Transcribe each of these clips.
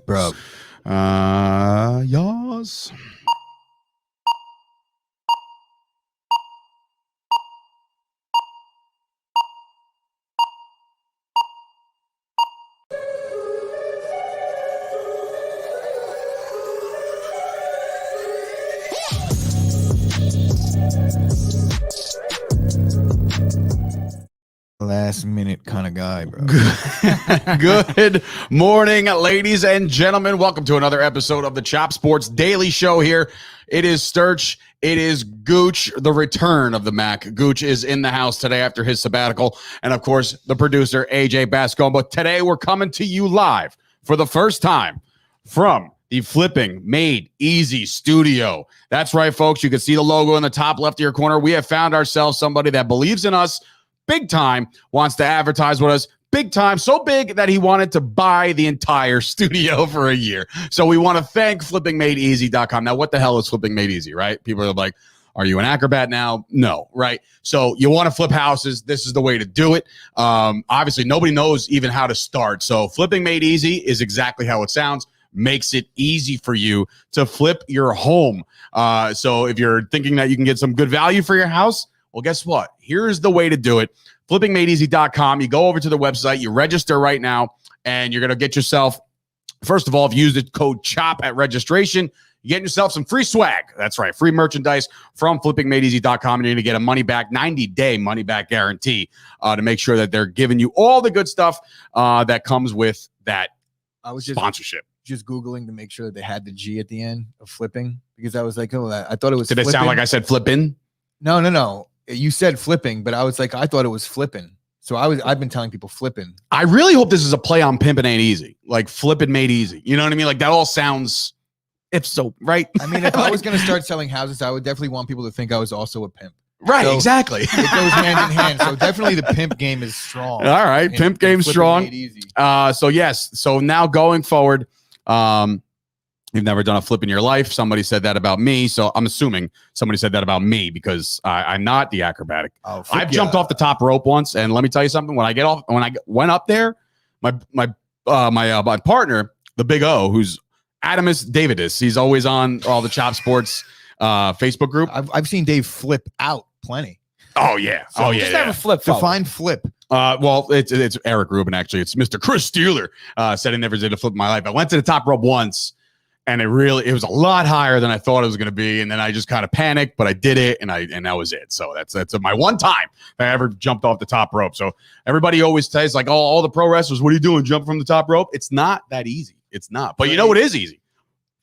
Bro. Yours. Last minute kind of guy, bro. Good morning, ladies and gentlemen. Welcome to another episode of the Chop Sports Daily Show here. It is Sturch. It is Gooch, the return of the Mac. Gooch is in the house today after his sabbatical. And, of course, the producer, AJ Bascon. But today we're coming to you live for the first time from the Flipping Made Easy studio. That's right, folks. You can see the logo in the top left of your corner. We have found ourselves somebody that believes in us big time, wants to advertise with us big time, so big that he wanted to buy the entire studio for a year. So we want to thank flippingmadeeasy.com. Now, what the hell is Flipping Made Easy, right? People are like, are you an acrobat now? No, right? So you want to flip houses. This is the way to do it. Obviously, nobody knows even how to start. So Flipping Made Easy is exactly how it sounds. Makes it easy for you to flip your home. So if you're thinking that you can get some good value for your house, well, guess what? Here's the way to do it. Flippingmadeeasy.com. You go over to the website, you register right now, and you're going to get yourself, first of all, if you use the code CHOP at registration, you get yourself some free swag. That's right, free merchandise from flippingmadeeasy.com, and you're going to get a money-back, 90-day money-back guarantee to make sure that they're giving you all the good stuff that comes with that sponsorship. Just Googling to make sure that they had the G at the end of flipping, because I was like, oh, I thought it was Did it sound like I said flipping? No. You said flipping, but I was like, I thought it was flipping. So I've been telling people flipping. I really hope this is a play on pimpin' ain't easy. Like flipping made easy. You know what I mean? Like that all sounds, if so, right? I mean, if I was going to start selling houses, I would definitely want people to think I was also a pimp. Right, so exactly. It goes hand in hand. So definitely the pimp game is strong. All right, pimp game strong. So yes, so now going forward, you've never done a flip in your life. Somebody said that about me. So I'm assuming somebody said that about me because I'm not the acrobatic. I've jumped off the top rope once. And let me tell you something. When I went up there, my partner, the Big O, who's Adamus Davidus, he's always on all the Chop Sports Facebook group. I've seen Dave flip out plenty. Oh, yeah. So just have a flip. Define flip. Well, it's Eric Rubin, actually. It's Mr. Chris Steeler said he never did a flip in my life. I went to the top rope once. And it was a lot higher than I thought it was going to be. And then I just kind of panicked, but I did it, and that was it. So that's my one time I ever jumped off the top rope. So everybody always says, like, all the pro wrestlers, what are you doing? Jump from the top rope? It's not that easy. It's not. But you know what is easy?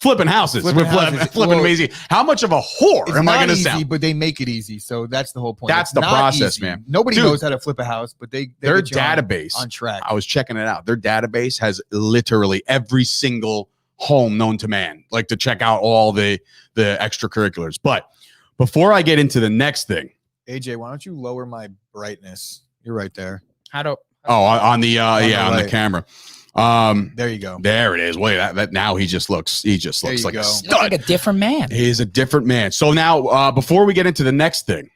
Flipping houses. Flipping easy. How much of a whore am I going to sound? But they make it easy. So that's the whole point. That's the process, man. Nobody knows how to flip a house, but their database on track. I was checking it out. Their database has literally every single home known to man, like to check out all the extracurriculars. But before I get into the next thing, AJ, why don't you lower my brightness? You're right there. On the camera. There you go. There it is. Wait, that now he just looks like a stud. Like a different man. He is a different man. So now, before we get into the next thing,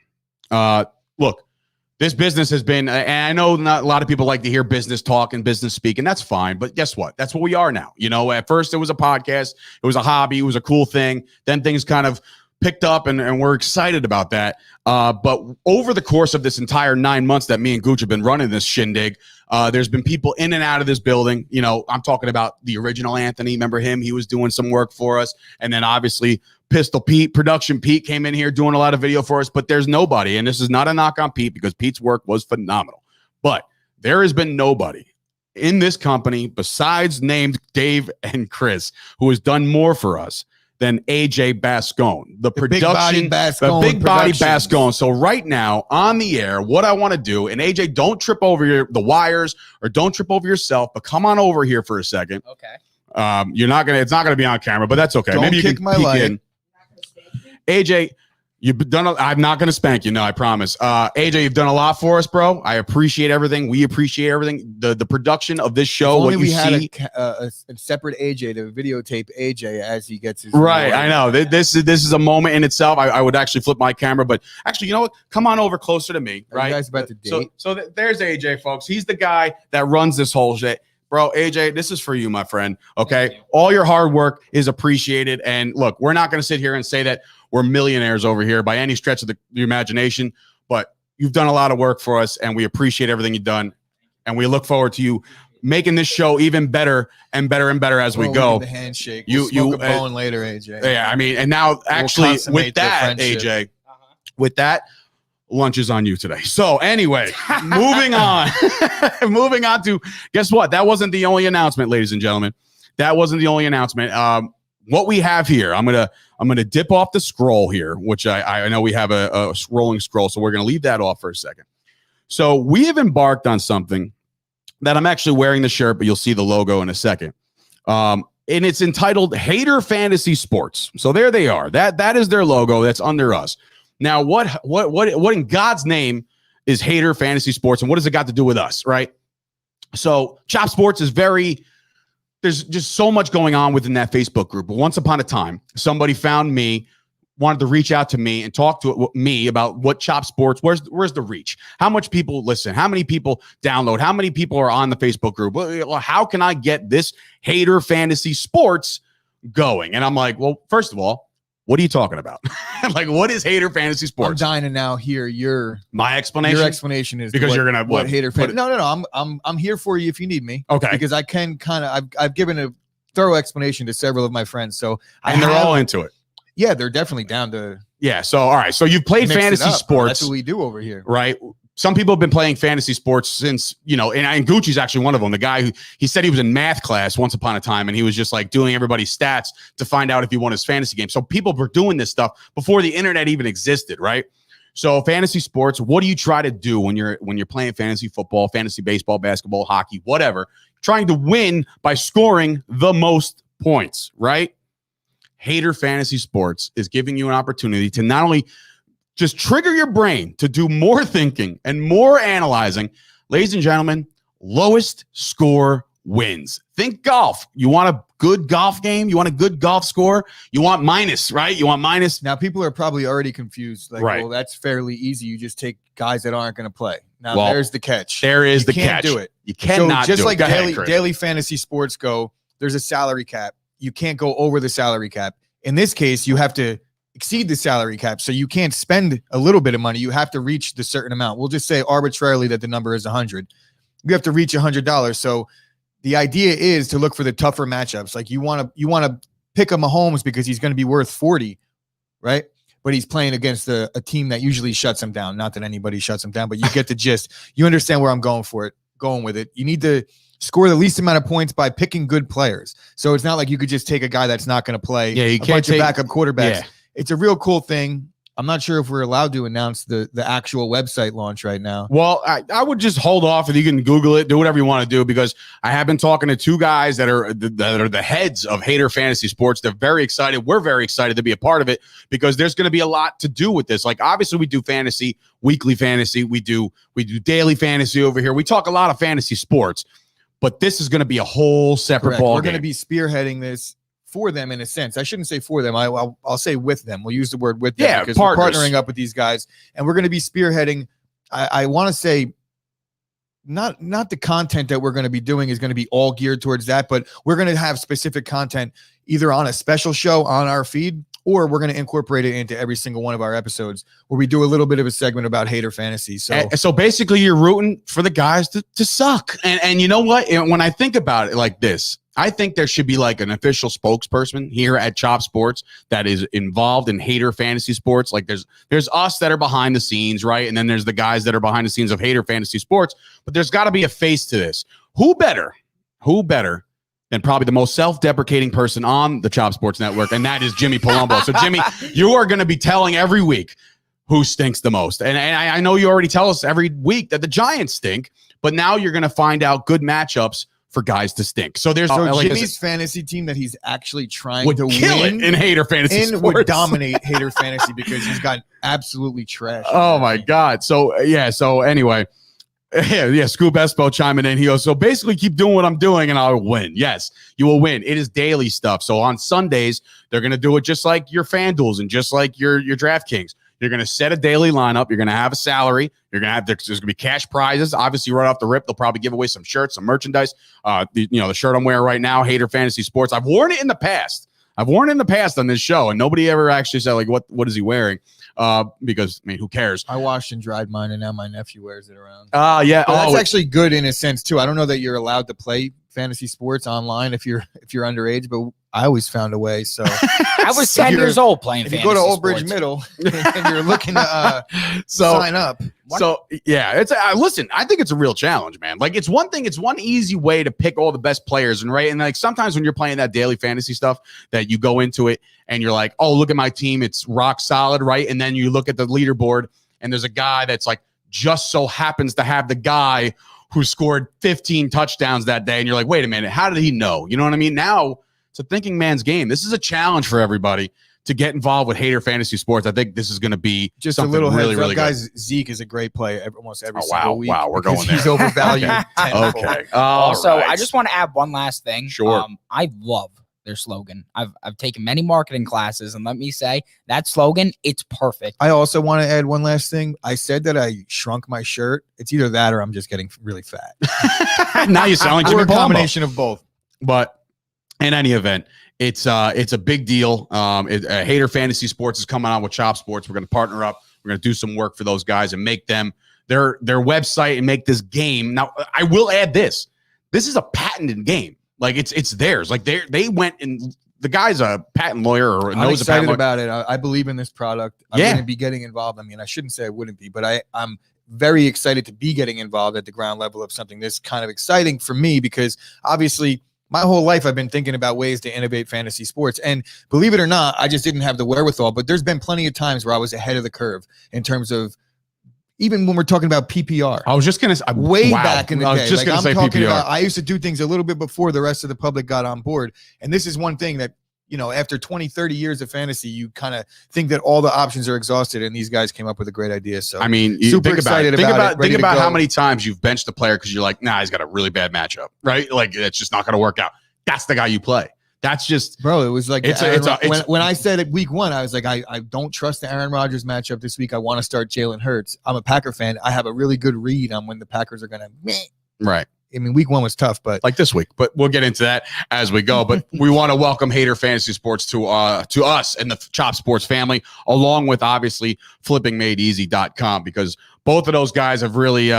look. This business has been, and I know not a lot of people like to hear business talk and business speak, and that's fine. But guess what? That's what we are now. You know, at first it was a podcast. It was a hobby. It was a cool thing. Then things kind of picked up, and we're excited about that. But over the course of this entire 9 months that me and Gooch have been running this shindig, there's been people in and out of this building. You know, I'm talking about the original Anthony. Remember him? He was doing some work for us. And then obviously Pistol Pete, Production Pete came in here doing a lot of video for us, but there's nobody. And this is not a knock on Pete because Pete's work was phenomenal. But there has been nobody in this company besides named Dave and Chris who has done more for us than AJ Bascon, the big body Bascon. So right now on the air, what I want to do, and AJ, don't trip over the wires or don't trip over yourself, but come on over here for a second. Okay. It's not gonna be on camera, but that's okay. Don't Maybe you kick can my peek leg. in. AJ, you've done. I'm not going to spank you. No, I promise. AJ, you've done a lot for us, bro. I appreciate everything. We appreciate everything. The production of this show. If only we had a separate AJ to videotape AJ as he gets his. Right, I know. This is a moment in itself. I would actually flip my camera, but actually, you know what? Come on over closer to me. Are right. you guys about to date? So there's AJ, folks. He's the guy that runs this whole shit. bro, AJ, this is for you, my friend. Okay. All your hard work is appreciated. And look, we're not going to sit here and say that we're millionaires over here by any stretch of the imagination, but you've done a lot of work for us and we appreciate everything you've done. And we look forward to you making this show even better and better and better as we go. The handshake. We'll smoke a bone later, AJ. Yeah, I mean, and now actually with that, AJ, with that, lunch is on you today. So anyway, moving on. Moving on to, guess what? That wasn't the only announcement, ladies and gentlemen. That wasn't the only announcement. What we have here, I'm gonna dip off the scroll here, which I know we have a rolling scroll, so we're gonna leave that off for a second. So we have embarked on something that I'm actually wearing the shirt, but you'll see the logo in a second. And it's entitled Hater Fantasy Sports. So there they are. That is their logo. That's under us. Now, what in God's name is Hater Fantasy Sports, and what has it got to do with us, right? So Chop Sports is there's just so much going on within that Facebook group. But once upon a time, somebody found me, wanted to reach out to me and talk to me about what Chop Sports, where's the reach? How much people listen? How many people download? How many people are on the Facebook group? Well, how can I get this Hater Fantasy Sports going? And I'm like, well, first of all, what are you talking about? Like, what is Hater Fantasy Sports? I'm dying to now hear my explanation. Your explanation is because you're gonna what Hater Fantasy. No. I'm here for you if you need me. Okay. Because I can kind of I've given a thorough explanation to several of my friends, so they're all into it. Yeah, they're definitely down to. Yeah. So, all right. So you've played fantasy sports. That's what we do over here. Right. Some people have been playing fantasy sports since, and Gucci's actually one of them. The guy who he said he was in math class once upon a time, and he was just like doing everybody's stats to find out if he won his fantasy game. So people were doing this stuff before the internet even existed. Right. So fantasy sports, what do you try to do when you're playing fantasy football, fantasy baseball, basketball, hockey, whatever, trying to win by scoring the most points, right? Hater Fantasy Sports is giving you an opportunity to not only just trigger your brain to do more thinking and more analyzing. Ladies and gentlemen, lowest score wins. Think golf. You want a good golf game? You want a good golf score? You want minus, right? You want minus. Now, people are probably already confused. Like, right. Well, that's fairly easy. You just take guys that aren't going to play. Now, there's the catch. There is the catch. You can't do it. You cannot do it. Just like daily fantasy sports go, there's a salary cap. You can't go over the salary cap. In this case, you have to exceed the salary cap. So you can't spend a little bit of money. You have to reach the certain amount. We'll just say arbitrarily that the number is 100. You have to reach $100. So the idea is to look for the tougher matchups. Like you want to pick a Mahomes because he's going to be worth 40, right? But he's playing against a team that usually shuts him down. Not that anybody shuts him down, but you get the gist. You understand where I'm going with it. You need to score the least amount of points by picking good players. So it's not like you could just take a guy that's not going to play. Yeah, you can't take backup quarterbacks. Yeah. It's a real cool thing. I'm not sure if we're allowed to announce the actual website launch right now. Well, I would just hold off, and you can Google it, do whatever you want to do, because I have been talking to two guys that are the heads of Hater Fantasy Sports. They're very excited. We're very excited to be a part of it because there's going to be a lot to do with this. Like, obviously, we do fantasy, weekly fantasy. We do daily fantasy over here. We talk a lot of fantasy sports, but this is going to be a whole separate ball. We're going to be spearheading this for them in a sense. I shouldn't say for them. I'll say with them. We'll use the word with them because we're partnering up with these guys, and we're going to be spearheading. I want to say not the content that we're going to be doing is going to be all geared towards that, but we're going to have specific content either on a special show on our feed, or we're going to incorporate it into every single one of our episodes where we do a little bit of a segment about hater fantasy. So basically you're rooting for the guys to suck. And you know what? When I think about it like this, I think there should be like an official spokesperson here at Chop Sports that is involved in Hater Fantasy Sports. Like there's us that are behind the scenes, right? And then there's the guys that are behind the scenes of Hater Fantasy Sports, but there's got to be a face to this. Who better than probably the most self-deprecating person on the Chop Sports Network, and that is Jimmy Palumbo. So Jimmy, you are going to be telling every week who stinks the most. And I know you already tell us every week that the Giants stink, but now you're going to find out good matchups for guys to stink. So there's Jimmy's fantasy team that he's actually trying to kill win it in Hater Fantasy Sports. Would dominate Hater Fantasy because he's got absolutely trash. Oh my God. So yeah. So anyway, Scoop Espo chiming in. He goes, so basically keep doing what I'm doing and I'll win. Yes, you will win. It is daily stuff. So on Sundays, they're going to do it just like your FanDuels and just like your DraftKings. You're going to set a daily lineup. You're going to have a salary. You're going to have there's going to be cash prizes. Obviously, right off the rip, they'll probably give away some shirts, some merchandise. The shirt I'm wearing right now, Hater Fantasy Sports. I've worn it in the past. On this show, and nobody ever actually said like, what is he wearing? Because I mean, who cares? I washed and dried mine, and now my nephew wears it around. Yeah. But that's actually good in a sense too. I don't know that you're allowed to play fantasy sports online if you're underage, but I always found a way. So I was 10 years old playing if fantasy you go to Old Bridge sports. Middle and you're looking to sign up. So yeah, it's listen, I think it's a real challenge, man. Like it's one easy way to pick all the best players and like sometimes when you're playing that daily fantasy stuff that you go into it and you're like, oh, look at my team, it's rock solid, right? And then you look at the leaderboard and there's a guy that's like just so happens to have the guy who scored 15 touchdowns that day, and you're like, wait a minute, how did he know? You know what I mean? Now it's a thinking man's game. This is a challenge for everybody to get involved with Hater Fantasy Sports. I think this is going to be just a little really, heads really up, guys. Zeke is a great play almost every single week. Wow, we're going there. He's overvalued. Okay. Also, right. I just want to add one last thing. Sure. I love their slogan. I've taken many marketing classes, and let me say that slogan, it's perfect. I also want to add one last thing. I said that I shrunk my shirt. It's either that or I'm just getting really fat. Now you sound like Or Jimmy a Palumbo. combination of both. But in any event, it's a big deal. Hater Fantasy Sports is coming on with Chop Sports. We're going to partner up. We're going to do some work for those guys and make them their website and make this game. Now, I will add this. This is a patented game. Like it's theirs. Like they went and the guy's a patent lawyer or I'm knows a patent excited lawyer. about it. I believe in this product. I'm Yeah. going to be getting involved. I mean, I shouldn't say I wouldn't be, but I'm very excited to be getting involved at the ground level of something this kind of exciting for me because obviously my whole life I've been thinking about ways to innovate fantasy sports. And believe it or not, I just didn't have the wherewithal, but there's been plenty of times where I was ahead of the curve in terms of even when we're talking about PPR. I was just going to say, Way back in the day. I was just going to say talking PPR. about, I used to do things a little bit before the rest of the public got on board. And this is one thing that, after 20, 30 years of fantasy, you kind of think that all the options are exhausted, and these guys came up with a great idea. So I mean, super think about it. excited Think about about it, ready think to about go. how many times you've benched a player because you're like, nah, he's got a really bad matchup, right? Like it's just not going to work out. That's the guy you play. That's just, bro. It was like it's when I said at week 1, I was like, I don't trust the Aaron Rodgers matchup this week. I want to start Jalen Hurts. I'm a Packer fan. I have a really good read on when the Packers are going to. right. I mean, week 1 was tough, but Like this week, but we'll get into that as we go. But we want to welcome Hater Fantasy Sports to us and the Chop Sports family, along with obviously flippingmadeeasy.com, because both of those guys have really,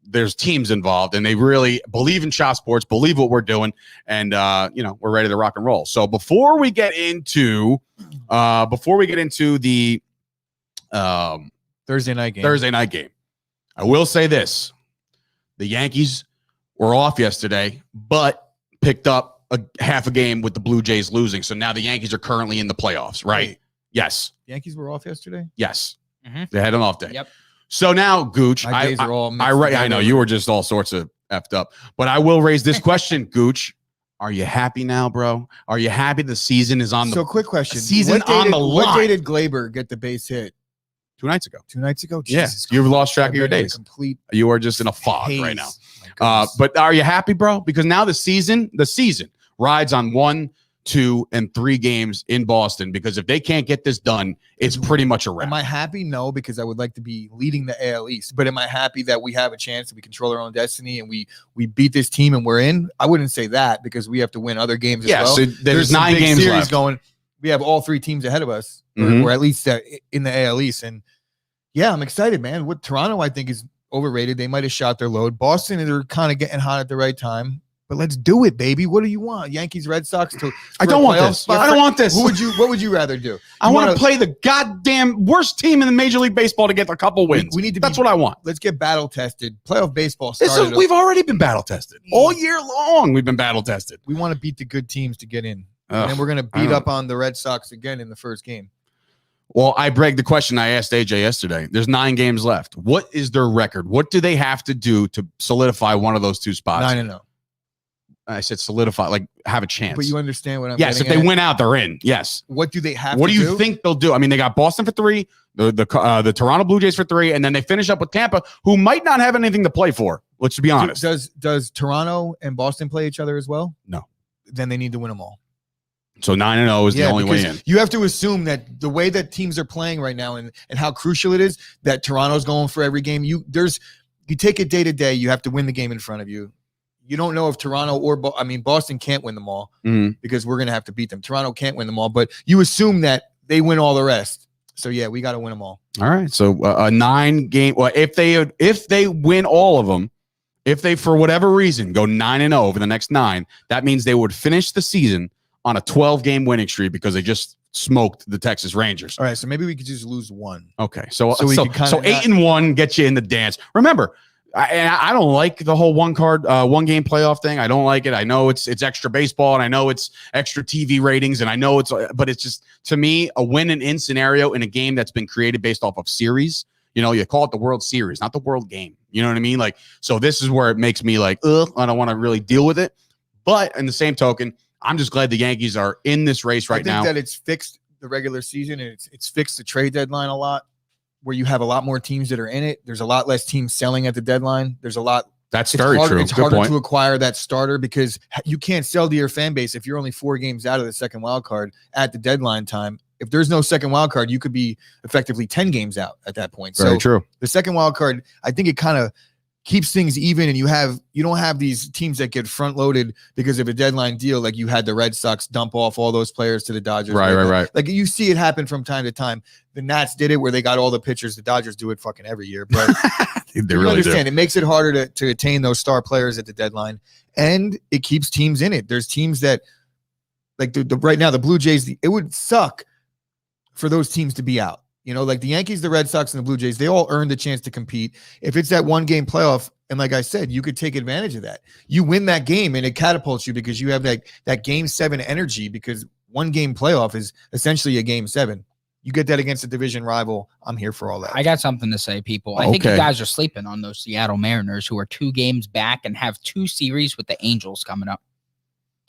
there's teams involved and they really believe in Chop Sports, believe what we're doing, and we're ready to rock and roll. So before we get into the Thursday night game, I will say this: the Yankees were off yesterday, but picked up a half a game with the Blue Jays losing. So now the Yankees are currently in the playoffs, right? Wait. Yes. Yankees were off yesterday. Yes. Mhm. They had an off day. Yep. So now, Gooch, My days are all mixed I know together. you were just all sorts of effed up, but I will raise this question, Gooch. Are you happy now, bro? Are you happy the season is on the So quick question. season on the What line? day did Glaber get the base hit? 2 nights ago? 2 nights ago? Yes. Jesus You've Christ. lost track of your I've been in a days. Complete You are just in a fog haze. right now. My goodness. But are you happy, bro? Because now the season rides on 1, 2, and 3 games in Boston. Because if they can't get this done, it's pretty much a wrap. Am I happy? No, because I would like to be leading the AL East. But am I happy that we have a chance that we control our own destiny and we beat this team and we're in? I wouldn't say that because we have to win other games as well. So there's some 9 big games series left. going. We have all 3 teams ahead of us, Mhm. or at least in the AL East. And yeah, I'm excited, man. What Toronto, I think, is overrated. They might have shot their load. Boston, they're kind of getting hot at the right time. But let's do it, baby. What do you want? Yankees, Red Sox? I don't want this. I don't want this. What would you rather do? I You want wanna- to play the goddamn worst team in the Major League Baseball to get a couple wins. We need to. That's what I want. Let's get battle tested. Playoff baseball started. We've already been battle tested all year long. We've been battle tested. We want to beat the good teams to get in, Ugh, and then we're going to I beat don't- up on the Red Sox again in the first game. Well, I break the question I asked AJ yesterday. There's 9 games left. What is their record? What do they have to do to solidify one of those 2 spots? 9-0. I said solidify, like have a chance. But you understand what I'm yes, if getting they at? win out, they're in. Yes. What do they have What to do you think they'll do? I mean, they got Boston for 3, the Toronto Blue Jays for 3, and then they finish up with Tampa, who might not have anything to play for. Let's be honest. Does Toronto and Boston play each other as well? No. Then they need to win them all. So 9-0 is the only way in. You have to assume that the way that teams are playing right now and how crucial it is that Toronto's going for every game. You take it day to day. You have to win the game in front of you. You don't know if Toronto or Boston can't win them all because we're going to have to beat them. Toronto can't win them all, but you assume that they win all the rest. So yeah, we got to win them all. All right. So a 9-game. Well, if they win all of them, if they for whatever reason go 9-0 over the next 9, that means they would finish the season on a 12-game winning streak because they just smoked the Texas Rangers. All right, so maybe we could just lose one. Okay, so 8-1 gets you in the dance. Remember, I don't like the whole one game playoff thing. I don't like it. I know it's extra baseball, and I know it's extra TV ratings, and I know but it's just, to me, a win and in scenario in a game that's been created based off of series. You know, you call it the World Series, not the World Game. You know what I mean? Like, so this is where it makes me like, I don't want to really deal with it. But in the same token, I'm just glad the Yankees are in this race right now. I think that it's fixed the regular season, and it's fixed the trade deadline a lot, where you have a lot more teams that are in it. There's a lot less teams selling at the deadline. There's a lot. That's very true. It's harder to acquire that starter because you can't sell to your fan base if you're only 4 games out of the second wild card at the deadline time. If there's no second wild card, you could be effectively 10 games out at that point. Very true. The second wild card, I think it kind of keeps things even, and you don't have these teams that get front loaded because of a deadline deal. Like you had the Red Sox dump off all those players to the Dodgers. Right. Like you see it happen from time to time. The Nats did it where they got all the pitchers. The Dodgers do it fucking every year, but they really understand do. It makes it harder to attain those star players at the deadline, and it keeps teams in it. There's teams that like right now, the Blue Jays, it would suck for those teams to be out. You know, like the Yankees, the Red Sox, and the Blue Jays, they all earned the chance to compete. If it's that 1-game playoff, and like I said, you could take advantage of that. You win that game, and it catapults you because you have that Game 7 energy, because 1-game playoff is essentially a Game 7. You get that against a division rival. I'm here for all that. I got something to say, people. I think you guys are sleeping on those Seattle Mariners, who are 2 games back and have 2 series with the Angels coming up.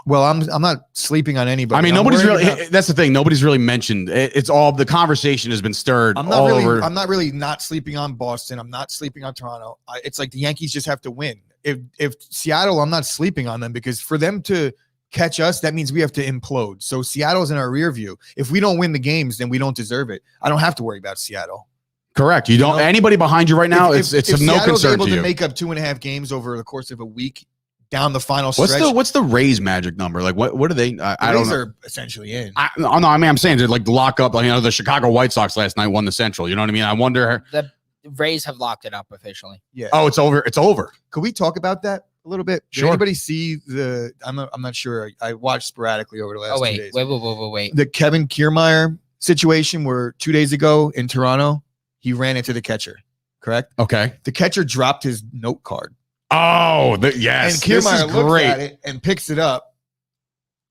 Well, I'm not sleeping on anybody. I mean, nobody's really. That's the thing. Nobody's really mentioned. It's all the conversation has been stirred. I'm not really not sleeping on Boston. I'm not sleeping on Toronto. It's like the Yankees just have to win. If Seattle, I'm not sleeping on them, because for them to catch us, that means we have to implode. So Seattle's in our rear view. If we don't win the games, then we don't deserve it. I don't have to worry about Seattle. Correct. You don't. Anybody behind you right now, it's of no concern to you. Able to make up 2.5 games over the course of a week down the final stretch. What's the Rays magic number? Like what are they? I don't know. Are essentially in. I'm saying to like lock up. Like, the Chicago White Sox last night won the Central. You know what I mean? I wonder. The Rays have locked it up officially. Yeah. Oh, it's over. It's over. Could we talk about that a little bit? Sure. Did anybody see the? I'm not sure. I watched sporadically over the last 2 days. Wait. The Kevin Kiermaier situation, where 2 days ago in Toronto, he ran into the catcher. Correct. Okay. The catcher dropped his note card. Oh, yes. And Kiermaier looks at it and picks it up,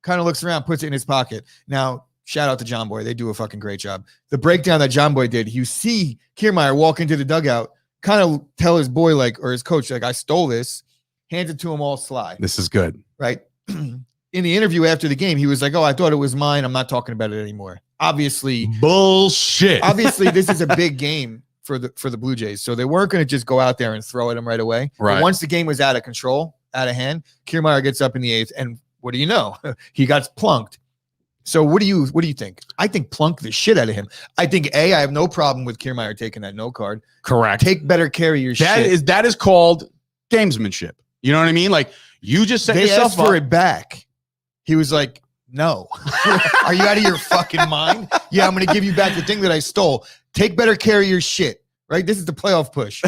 kind of looks around, puts it in his pocket. Now, shout out to John Boy. They do a fucking great job. The breakdown that John Boy did, you see Kiermaier walk into the dugout, kind of tell his boy, or his coach, I stole this, hands it to him all sly. This is good. Right? In the interview after the game, he was like, I thought it was mine. I'm not talking about it anymore. Obviously. Bullshit. Obviously, this is a big game for the Blue Jays. So they weren't going to just go out there and throw at him right away. Right. But once the game was out of control, out of hand, Kiermaier gets up in the 8th, and what do you know? He got plunked. So what do you think? I think plunk the shit out of him. I think I have no problem with Kiermaier taking that no card. Correct. Take better care of your shit. That is called gamesmanship. You know what I mean? Like, you just set yourself asked for it back. He was like, no. Are you out of your fucking mind? Yeah, I'm going to give you back the thing that I stole. Take better care of your shit. Right? This is the playoff push.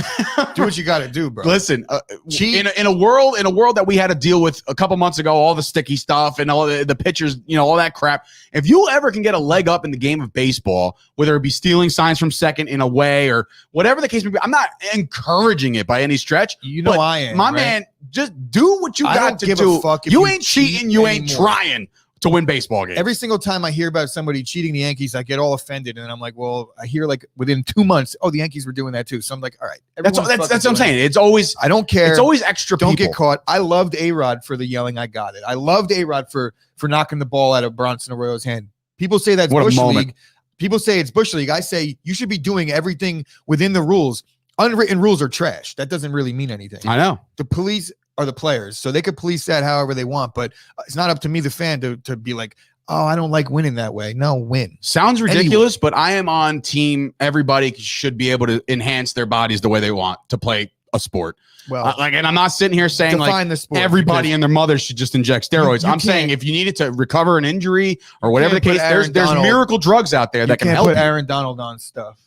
Do what you got to do, bro. Listen, in a world that we had to deal with a couple months ago, all the sticky stuff and all the pitchers, all that crap. If you ever can get a leg up in the game of baseball, whether it be stealing signs from second in a way or whatever the case may be, I'm not encouraging it by any stretch. I am. My man, just do what you got to do. You ain't cheating. You ain't trying to win baseball games. Every single time I hear about somebody cheating the Yankees, I get all offended, and I'm like, well, I hear within 2 months, the Yankees were doing that too. So I'm like, all right, that's what I'm saying. It's always, I don't care. It's always extra. Don't get caught. I loved A-Rod for the yelling. I got it. I loved A-Rod for knocking the ball out of Bronson Arroyo's hand. People say that's Bush League. People say it's Bush League. I say you should be doing everything within the rules. Unwritten rules are trash. That doesn't really mean anything. I know. The police are the players. So they could police that however they want, but it's not up to me, the fan, to be like, oh, I don't like winning that way. No, win. Sounds ridiculous, but I am on team. Everybody should be able to enhance their bodies the way they want to play a sport. Well, and I'm not sitting here saying like the sport, everybody and their mother should just inject steroids. I'm saying if you needed to recover an injury or whatever the case, there's miracle drugs out there that can help. Put Aaron Donald on stuff.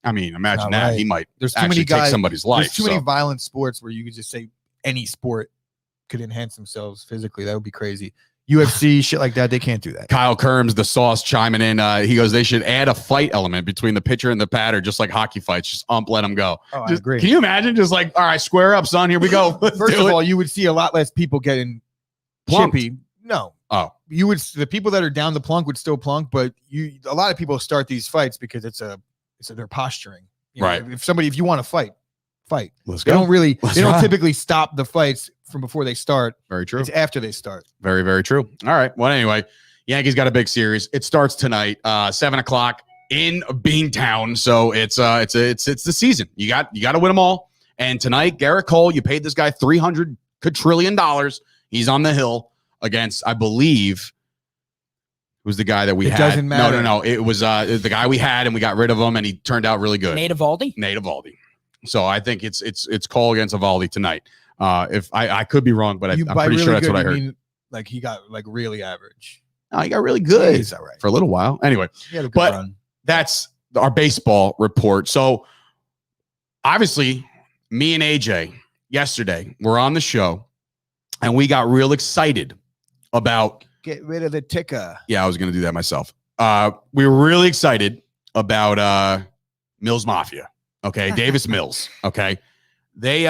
I mean, imagine that. Right. He might there's too actually many guys, take somebody's life. There's too many violent sports where you could just say any sport could enhance themselves physically. That would be crazy. UFC, shit like that, they can't do that. Kyle Kerms, the sauce, chiming in. He goes, they should add a fight element between the pitcher and the batter, just like hockey fights. Just let them go. Oh, I agree. Can you imagine? Just like, all right, square up, son. Here we go. First of all, you would see a lot less people getting chippy. No. Oh. The people that are down the plunk would still plunk, but a lot of people start these fights because they're posturing. Right. If you want to fight. Let's go. They don't ride. typically stop the fights from before they start. Very true. It's after they start. Very, very true. All right. Well, anyway, Yankees got a big series. It starts tonight, 7:00 in Beantown. So it's the season. You got to win them all. And tonight, Garrett Cole, you paid this guy $300 quadrillion. He's on the hill against, I believe, who's the guy that we had. It doesn't matter. No. It was the guy we had, and we got rid of him, and he turned out really good. Nate Eovaldi. So I think it's Cole against Eovaldi tonight. If I could be wrong, but I'm pretty sure that's what I heard. Mean, like he got like really average. No, he got really good. He's all right for a little while. Anyway, he had a good run. That's our baseball report. So obviously, me and AJ yesterday were on the show, and we got real excited about get rid of the ticker. Yeah, I was going to do that myself. We were really excited about Mills Mafia. Okay, Davis Mills. Okay, they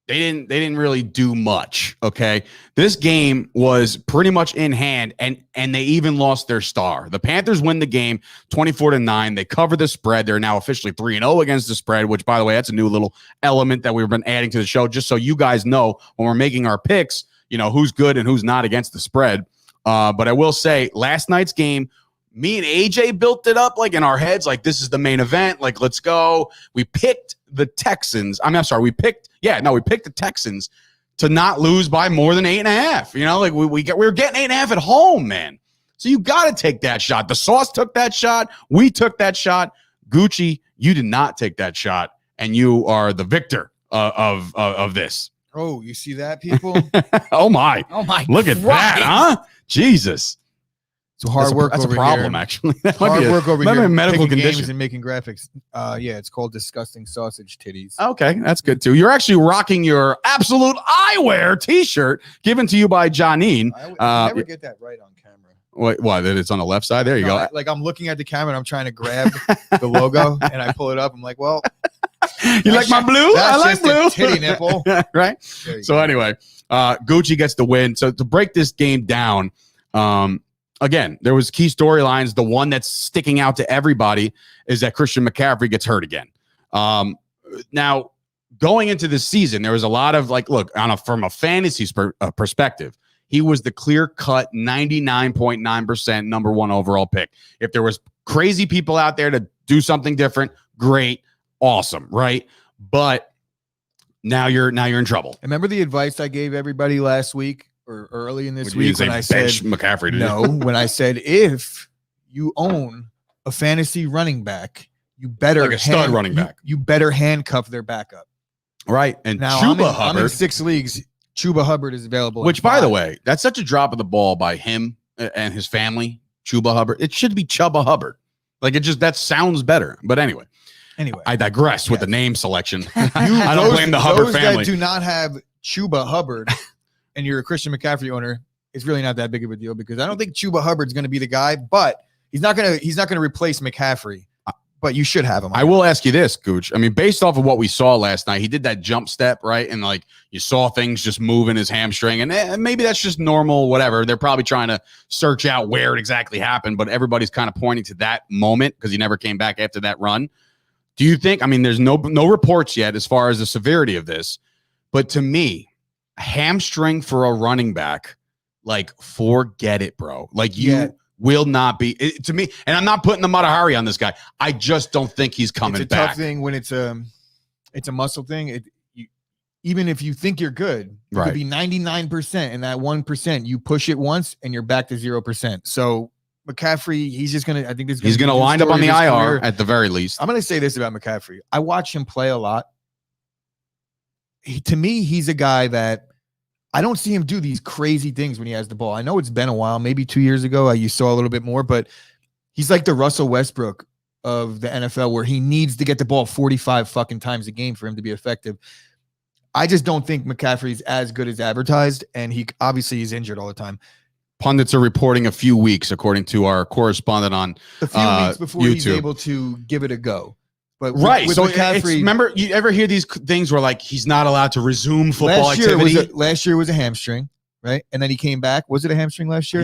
didn't really do much. Okay, this game was pretty much in hand, and they even lost their star. The Panthers win the game 24-9. They cover the spread. They're now officially 3-0 against the spread. Which, by the way, that's a new little element that we've been adding to the show, just so you guys know when we're making our picks, who's good and who's not against the spread. But I will say, last night's game, me and AJ built it up like in our heads, like this is the main event. Like, let's go. We picked the Texans. We picked the Texans to not lose by more than 8.5. Like we were getting 8.5 at home, man. So you got to take that shot. The Sauce took that shot. We took that shot. Gucci, you did not take that shot, and you are the victor of this. Oh, you see that, people? Oh my! Look at that, huh? Jesus. So hard work. That's over a problem, here. actually. Hard work over here. A medical condition games and making graphics. Yeah, it's called disgusting sausage titties. Okay, that's good too. You're actually rocking your absolute eyewear T-shirt given to you by Janine. I never get that right on camera. What? That it's on the left side. There you go. Like I'm looking at the camera and I'm trying to grab the logo and I pull it up. I'm like, well, you like my blue? I like blue. Titty nipple, right? So anyway, Gucci gets the win. So to break this game down. Again, there was key storylines. The one that's sticking out to everybody is that Christian McCaffrey gets hurt again. Now, going into this season, there was a lot of from a fantasy perspective, he was the clear-cut 99.9% number one overall pick. If there was crazy people out there to do something different, great, awesome, right? But now you're in trouble. Remember the advice I gave everybody last week? Or early in this week when I said McCaffrey. When I said if you own a fantasy running back, you better like a stud running back. You better handcuff their backup. Right. And now Chuba Hubbard. I'm in 6 leagues. Chuba Hubbard is available. Which, by the way, that's such a drop of the ball by him and his family. Chuba Hubbard. It should be Chubba Hubbard. Like that sounds better. But anyway, I digress with the name selection. I don't blame the Hubbard family. Those that do not have Chuba Hubbard. And you're a Christian McCaffrey owner, it's really not that big of a deal because I don't think Chuba Hubbard's going to be the guy, but he's not going to replace McCaffrey. But you should have him. I will ask you this, Gooch. I mean, based off of what we saw last night, he did that jump step, right? And you saw things just move in his hamstring, and maybe that's just normal, whatever. They're probably trying to search out where it exactly happened, but everybody's kind of pointing to that moment because he never came back after that run. Do you think? I mean, there's no reports yet as far as the severity of this, but to me, hamstring for a running back, forget it, bro. You will not be to me. And I'm not putting the Matahari on this guy. I just don't think he's coming back. It's a tough thing when it's a muscle thing. even if you think you're good, you Right. could be 99%, and that 1%, you push it once and you're back to 0%. So McCaffrey, he's just gonna. I think this. He's going to wind up on the IR at the very least. I'm gonna say this about McCaffrey. I watch him play a lot. To me, he's a guy that I don't see him do these crazy things when he has the ball. I know it's been a while, maybe 2 years ago, you saw a little bit more, but he's like the Russell Westbrook of the NFL, where he needs to get the ball 45 fucking times a game for him to be effective. I just don't think McCaffrey's as good as advertised, and he obviously is injured all the time. Pundits are reporting a few weeks, according to our correspondent on A few weeks before YouTube. he's able to give it a go. But Right. with So McCaffrey, remember, you ever hear these things where like he's not allowed to resume football activity? last year was a hamstring, right? And then he came back. Was it a hamstring last year?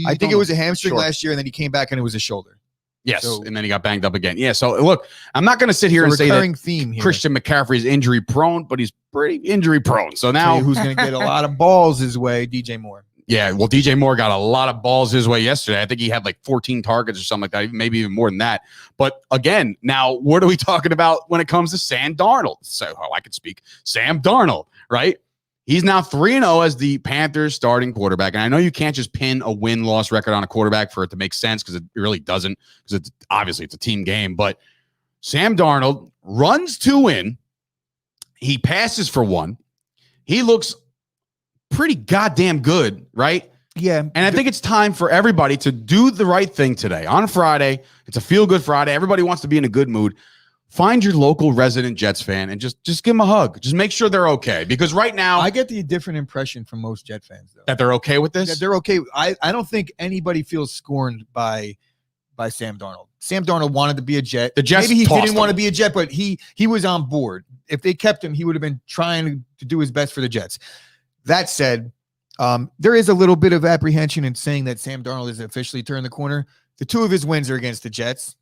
I think it was a hamstring last year, and then he came back and it was a shoulder. Yes, So- and then he got banged up again. Yeah, so look, I'm not going to sit here and say that theme here. Christian McCaffrey is injury prone, but he's pretty injury prone. So Tell you now, who's going to get a lot of balls his way? DJ Moore. yeah, well, DJ Moore got a lot of balls his way yesterday. I think he had like 14 targets or something like that, maybe even more than that. But again, now what are we talking about when it comes to Sam Darnold? So I could speak. Sam Darnold, right? He's now 3-0 as the Panthers starting quarterback. And I know you can't just pin a win-loss record on a quarterback for it to make sense, because it really doesn't, because it's obviously it's a team game. But Sam Darnold runs 2 in. He passes for 1. He looks pretty goddamn good, right? Yeah. And I think it's time for everybody to do the right thing today. On Friday, it's a feel-good Friday. Everybody wants to be in a good mood. Find your local resident Jets fan and just give them a hug. Just make sure they're okay. Because right now, I get the different impression from most Jet fans, though. that they're okay with this. That they're okay. I don't think anybody feels scorned by Sam Darnold. Sam Darnold wanted to be a Jet. The Jets Maybe he tossed didn't want to him. be a Jet, but he was on board. If they kept him, he would have been trying to do his best for the Jets. That said, there is a little bit of apprehension in saying that Sam Darnold has officially turned the corner. The 2 of his wins are against the Jets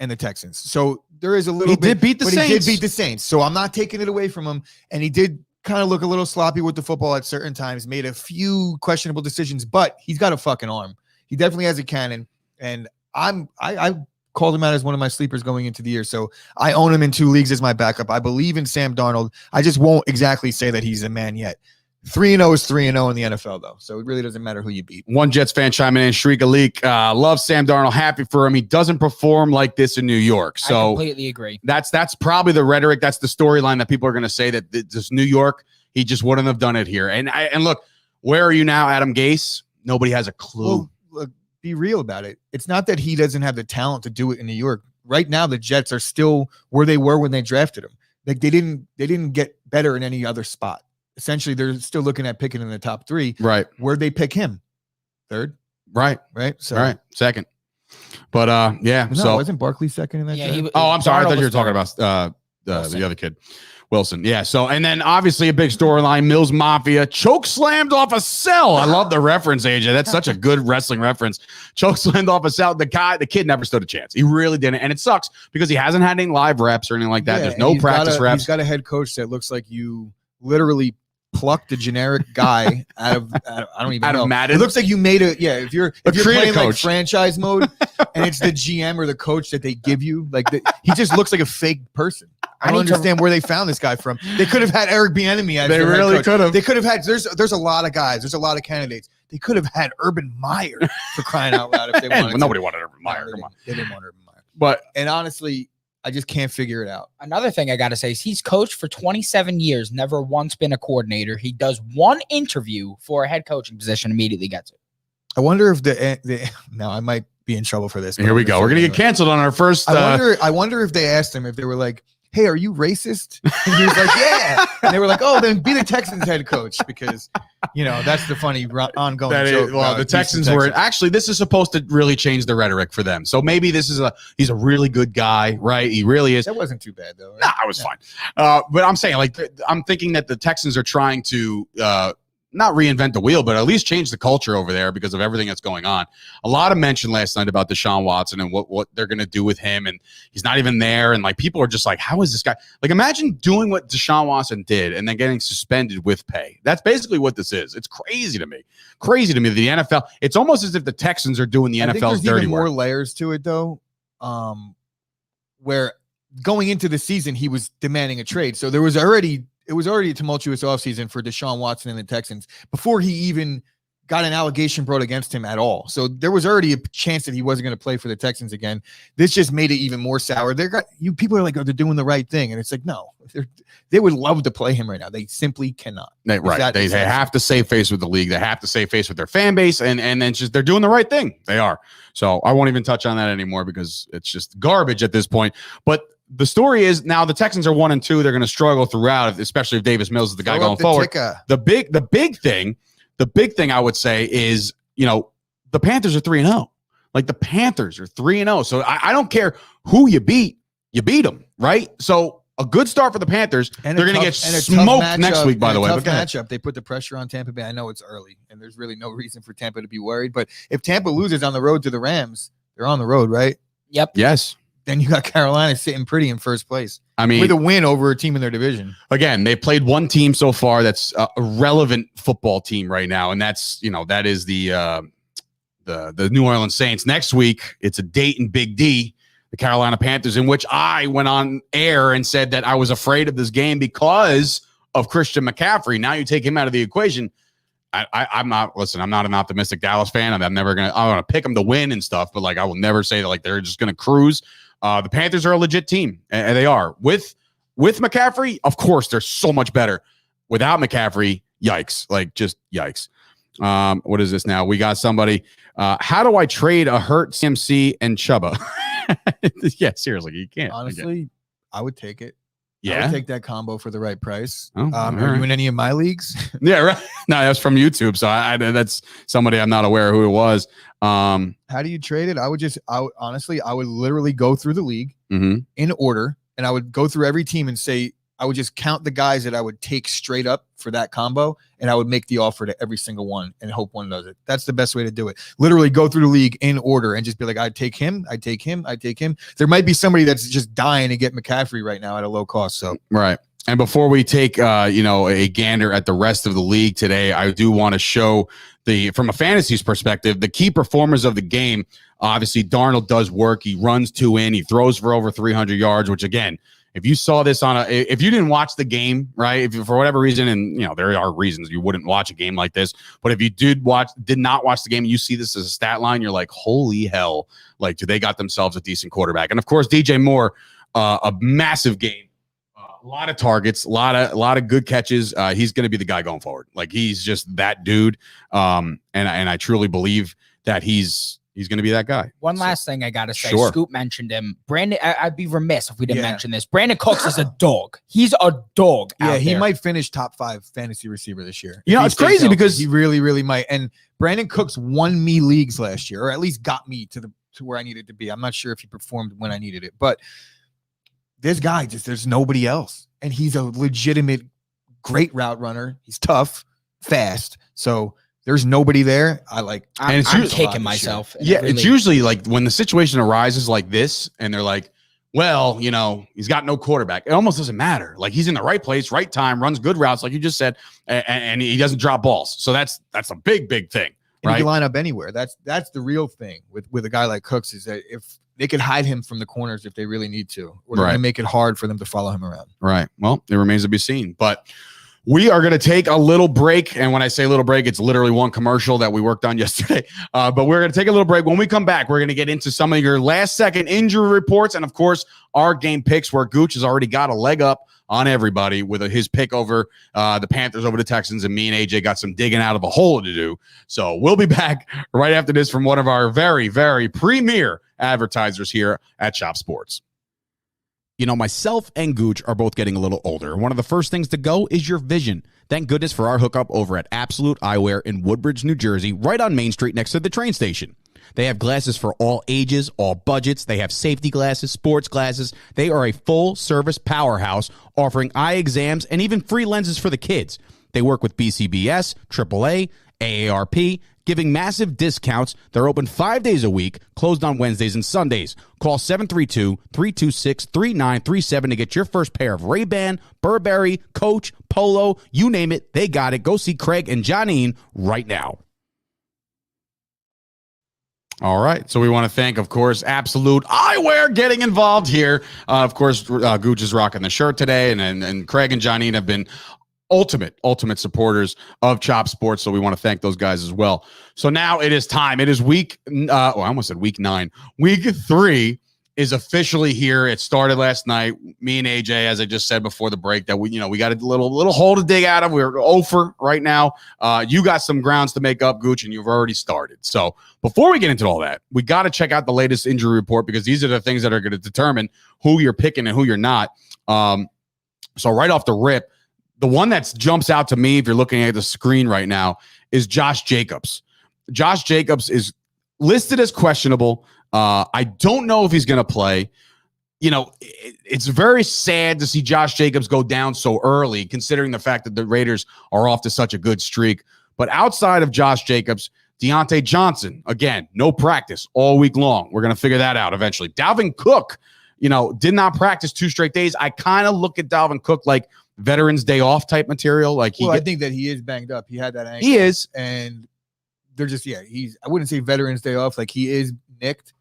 and the Texans. So there is a little bit. He did beat the Saints. He did beat the Saints. So I'm not taking it away from him. And he did kind of look a little sloppy with the football at certain times, made a few questionable decisions, but he's got a fucking arm. He definitely has a cannon. And I called him out as one of my sleepers going into the year. So I own him in 2 leagues as my backup. I believe in Sam Darnold. I just won't exactly say that he's a man yet. 3-0 is 3-0 in the NFL, though. So it really doesn't matter who you beat. One Jets fan chiming in, Shriek Alik, loves Sam Darnold, happy for him. He doesn't perform like this in New York. I So completely agree. that's probably the rhetoric. That's the storyline that people are going to say, that this New York, he just wouldn't have done it here. And look, where are you now, Adam Gase? Nobody has a clue. Well, look, be real about it. It's not that he doesn't have the talent to do it in New York. Right now, the Jets are still where they were when they drafted him. Like they didn't get better in any other spot. Essentially, they're still looking at picking in the top 3. Right. Where'd they pick him? 3rd? Right. So All right. 2nd. But yeah. No, so wasn't Barkley 2nd in that draft? I'm sorry. I thought you were talking Wilson. about the other kid, Wilson. Yeah. So, and then obviously a big storyline, Mills Mafia choke slammed off a cell. I love the reference, AJ. That's such a good wrestling reference. Choke slammed off a cell. The kid never stood a chance. He really didn't. And it sucks because he hasn't had any live reps or anything like that. Yeah, There's and no he's practice reps. He's got a head coach that looks like you literally plucked a generic guy out of I don't even know. Madden. It looks like you made if you're creative playing like coach. franchise mode and it's the GM or the coach that they give you, he just looks like a fake person. I don't understand where they found this guy from. They could have had Eric Bieniemy as They their head really coach. could have. They could have had. There's a lot of guys. There's a lot of candidates. They could have had Urban Meyer for crying out loud if they wanted. Nobody wanted Urban Meyer. No, Come on. they didn't want Urban Meyer. But And honestly, I just can't figure it out. Another thing I got to say is he's coached for 27 years, never once been a coordinator. He does one interview for a head coaching position, immediately gets it. I wonder if the now I might be in trouble for this. but here we I'm go. gonna We're say going to it get canceled on our first. I wonder if they asked him if they were like, "Hey, are you racist?" And he was like, "Yeah." And they were like, "Oh, then be the Texans head coach," because that's the funny ongoing joke. Well, the Texans were actually. This is supposed to really change the rhetoric for them. So maybe this is he's a really good guy, right? He really is. That wasn't too bad though. Right? Nah, it was fine. But I'm saying, I'm thinking that the Texans are trying to not reinvent the wheel, but at least change the culture over there because of everything that's going on. A lot of mention last night about Deshaun Watson and what they're going to do with him, and he's not even there. And people are just like, how is this guy? Imagine doing what Deshaun Watson did and then getting suspended with pay. That's basically what this is. It's crazy to me. Crazy to me. The NFL. It's almost as if the Texans are doing the I think NFL's there's dirty even work. more layers to it though, where going into the season he was demanding a trade, so there was already it was already a tumultuous offseason for Deshaun Watson and the Texans before he even got an allegation brought against him at all. So there was already a chance that he wasn't going to play for the Texans again. This just made it even more sour. People are like, oh, they're doing the right thing. And it's like, no, they would love to play him right now. They simply cannot. They have to save face with the league. They have to save face with their fan base. And then just, they're doing the right thing. They are. So I won't even touch on that anymore because it's just garbage at this point. But the story is now the Texans are 1-2. They're going to struggle throughout, especially if Davis Mills is the guy going forward. The big thing I would say is, the Panthers are 3-0. Like the Panthers are 3-0. So I don't care who you beat them, right? So a good start for the Panthers. And they're going to get smoked next week, by the way. Tough matchup. They put the pressure on Tampa Bay. I know it's early, and there's really no reason for Tampa to be worried. But if Tampa loses on the road to the Rams, they're on the road, right? Yep. Yes. Then you got Carolina sitting pretty in first place. I mean, with a win over a team in their division. Again, they played one team so far that's a relevant football team right now, and that is the New Orleans Saints. Next week, it's a date in Big D, the Carolina Panthers, in which I went on air and said that I was afraid of this game because of Christian McCaffrey. Now you take him out of the equation. I'm not an optimistic Dallas fan. I'm gonna pick them to win and stuff, but I will never say that they're just gonna cruise. The Panthers are a legit team, and they are. With McCaffrey, of course, they're so much better. Without McCaffrey, yikes. Just yikes. What is this now? We got somebody. How do I trade a hurt CMC and Chuba? Yeah, seriously, you can't. Honestly, I would take it. Yeah. I would take that combo for the right price. Oh, are you in any of my leagues? Yeah, right. No, that's from YouTube. So that's somebody I'm not aware of who it was. How do you trade it? I would literally go through the league in order, and I would go through every team and say, I would just count the guys that I would take straight up for that combo, and I would make the offer to every single one and hope one does it. That's the best way to do it. Literally go through the league in order and just be like, I'd take him. There might be somebody that's just dying to get McCaffrey right now at a low cost. So right. And before we take a gander at the rest of the league today, I do want to show from a fantasy's perspective, the key performers of the game. Obviously, Darnold does work. He runs 2 in. He throws for over 300 yards, which again, if you saw this if you didn't watch the game, right, if for whatever reason, and there are reasons you wouldn't watch a game like this, but if you did not watch the game, and you see this as a stat line, you're like, holy hell, do they got themselves a decent quarterback? And of course, DJ Moore, a massive game, a lot of targets, a lot of good catches. He's going to be the guy going forward. He's just that dude. And I truly believe that he's going to be that guy. One last thing I got to say. Sure. Scoop mentioned him. Brandon, I'd be remiss if we didn't mention this. Brandon Cooks is a dog. He's a dog. Yeah, he might finish top 5 fantasy receiver this year. It's crazy because he really, really might. And Brandon Cooks won me leagues last year, or at least got me to where I needed to be. I'm not sure if he performed when I needed it, but this guy there's nobody else. And he's a legitimate great route runner. He's tough, fast. So there's nobody there. I'm kicking myself. Yeah, it's usually when the situation arises like this, and they're like, well, he's got no quarterback. It almost doesn't matter. He's in the right place, right time, runs good routes, like you just said, and he doesn't drop balls. So that's a big thing. Right? He can line up anywhere. That's the real thing with a guy like Cooks, is that if they could hide him from the corners if they really need to, or they're going to make it hard for them to follow him around. Right. Well, it remains to be seen. But we are going to take a little break. And when I say little break, it's literally one commercial that we worked on yesterday. But we're going to take a little break. When we come back, we're going to get into some of your last-second injury reports and, of course, our game picks, where Gooch has already got a leg up on everybody with his pick over the Panthers over the Texans, and me and AJ got some digging out of a hole to do. So we'll be back right after this from one of our very, very premier advertisers here at Chop Sports. Myself and Gooch are both getting a little older. One of the first things to go is your vision. Thank goodness for our hookup over at Absolute Eyewear in Woodbridge, New Jersey, right on Main Street next to the train station. They have glasses for all ages, all budgets. They have safety glasses, sports glasses. They are a full-service powerhouse offering eye exams and even free lenses for the kids. They work with BCBS, AAA, AARP, giving massive discounts. They're open 5 days a week, closed on Wednesdays and Sundays. Call 732-326-3937 to get your first pair of Ray-Ban, Burberry, Coach, Polo, you name it, they got it. Go see Craig and Johnine right now. All right. So we want to thank, of course, Absolute Eyewear getting involved here. Of course, Gooch is rocking the shirt today, and Craig and Johnine have been ultimate supporters of Chop Sports. So we want to thank those guys as well. So now it is time. It is I almost said week 9. Week 3 is officially here. It started last night. Me and AJ, as I just said before the break, that we got a little hole to dig out of. We're over right now. You got some grounds to make up, Gooch, and you've already started. So before we get into all that, we got to check out the latest injury report, because these are the things that are going to determine who you're picking and who you're not. So right off the rip, the one that jumps out to me, if you're looking at the screen right now, is Josh Jacobs. Josh Jacobs is listed as questionable. I don't know if he's going to play. It's very sad to see Josh Jacobs go down so early, considering the fact that the Raiders are off to such a good streak. But outside of Josh Jacobs, Deontay Johnson, again, no practice all week long. We're going to figure that out eventually. Dalvin Cook, did not practice 2 straight days. I kind of look at Dalvin Cook like Veterans Day Off type material. I think that he is banged up. He had that ankle. He is. And they're just, I wouldn't say Veterans Day Off. Like, he is nicked,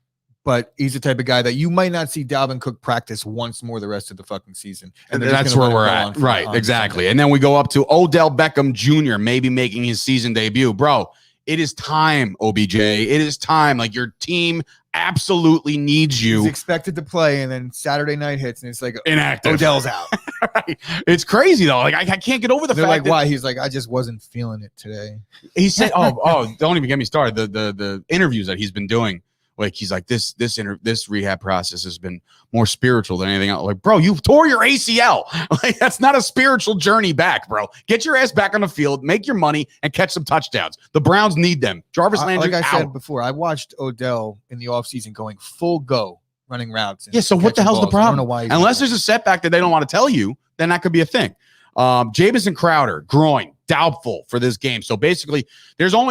but he's the type of guy that you might not see Dalvin Cook practice once more the rest of the fucking season. And that's where we're at. Right, exactly. And then we go up to Odell Beckham Jr. maybe making his season debut. Bro, it is time, OBJ. It is time. Like, your team absolutely needs you. He's expected to play, and then Saturday night hits, and it's like inactive. Odell's out. Right. It's crazy though. Like, I can't get over the They're fact like, why? He's like, I just wasn't feeling it today. He said, "Oh, don't even get me started." The interviews that he's been doing, like, he's like, this rehab process has been more spiritual than anything else. Like, bro, you tore your ACL. Like, that's not a spiritual journey back, bro. Get your ass back on the field, make your money, and catch some touchdowns. The Browns need them. Jarvis Landry, like I said before, I watched Odell in the offseason going full go running routes. Yeah, so what the hell's the problem? I don't know why. Unless there's a setback that they don't want to tell you, then that could be a thing. Jamison Crowder, groin, doubtful for this game. So basically, there's no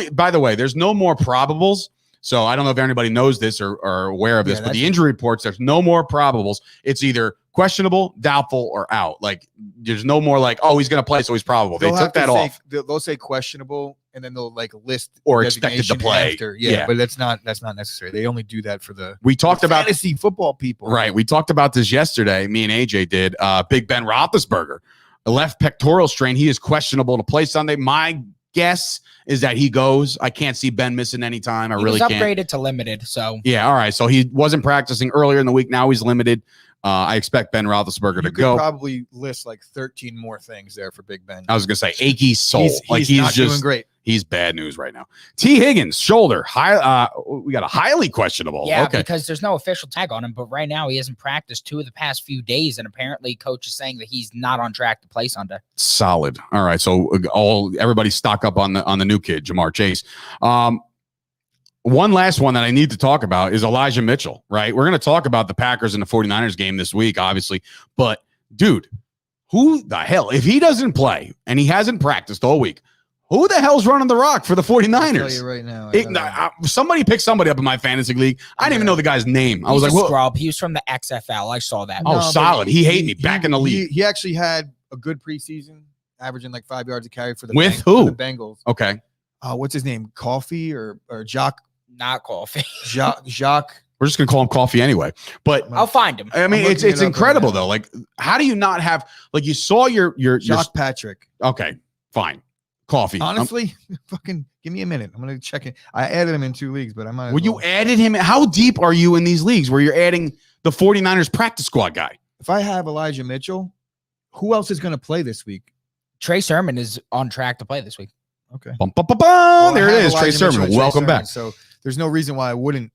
more probables. So I don't know if anybody knows this or aware of this, but the injury reports, there's no more probables. It's either questionable, doubtful, or out. Like, there's no more like, oh, he's going to play, so he's probable. They took that off. They'll say questionable, and then they'll like list or expected to play. After. Yeah, but that's not necessary. They only do that for the fantasy football people. Right. We talked about this yesterday. Me and AJ did. Big Ben Roethlisberger, a left pectoral strain. He is questionable to play Sunday. My guess is that he goes. I can't see Ben missing any time. He was upgraded to limited. So yeah, all right. So he wasn't practicing earlier in the week. Now he's limited. I expect Ben Roethlisberger to go. Probably list like 13 more things there for Big Ben. I was gonna say achy soul. He's not doing great. He's bad news right now. T. Higgins, shoulder. We got a highly questionable. Yeah, because there's no official tag on him, but right now he hasn't practiced 2 of the past few days, and apparently coach is saying that he's not on track to play Sunday. Solid. All right, so everybody stock up on the new kid, Jamar Chase. One last one that I need to talk about is Elijah Mitchell, right? We're going to talk about the Packers and the 49ers game this week, obviously, but dude, who the hell, if he doesn't play and he hasn't practiced all week, who the hell's running the rock for the 49ers? I'll tell you right now. Somebody picked somebody up in my fantasy league. I didn't even know the guy's name. I was like, scrub. He was from the XFL. I saw that. Oh, solid. He hated me back in the league. He actually had a good preseason, averaging like 5 yards a carry for the who? The Bengals. Okay. What's his name? Coffee or Jacques? Not Coffee. Jacques. We're just gonna call him Coffee anyway. But I'll find him. I mean, it's incredible though. Like, how do you not have, like, you saw your Jacques Patrick? Okay, fine. Coffee. Honestly, fucking give me a minute. I'm gonna check it. I added him in 2 leagues, but I might. Well, you added him. How deep are you in these leagues where you're adding the 49ers practice squad guy? If I have Elijah Mitchell, who else is gonna play this week? Trey Sermon is on track to play this week. Okay. Well, there it is. Trey Sermon. Welcome back. So there's no reason why I wouldn't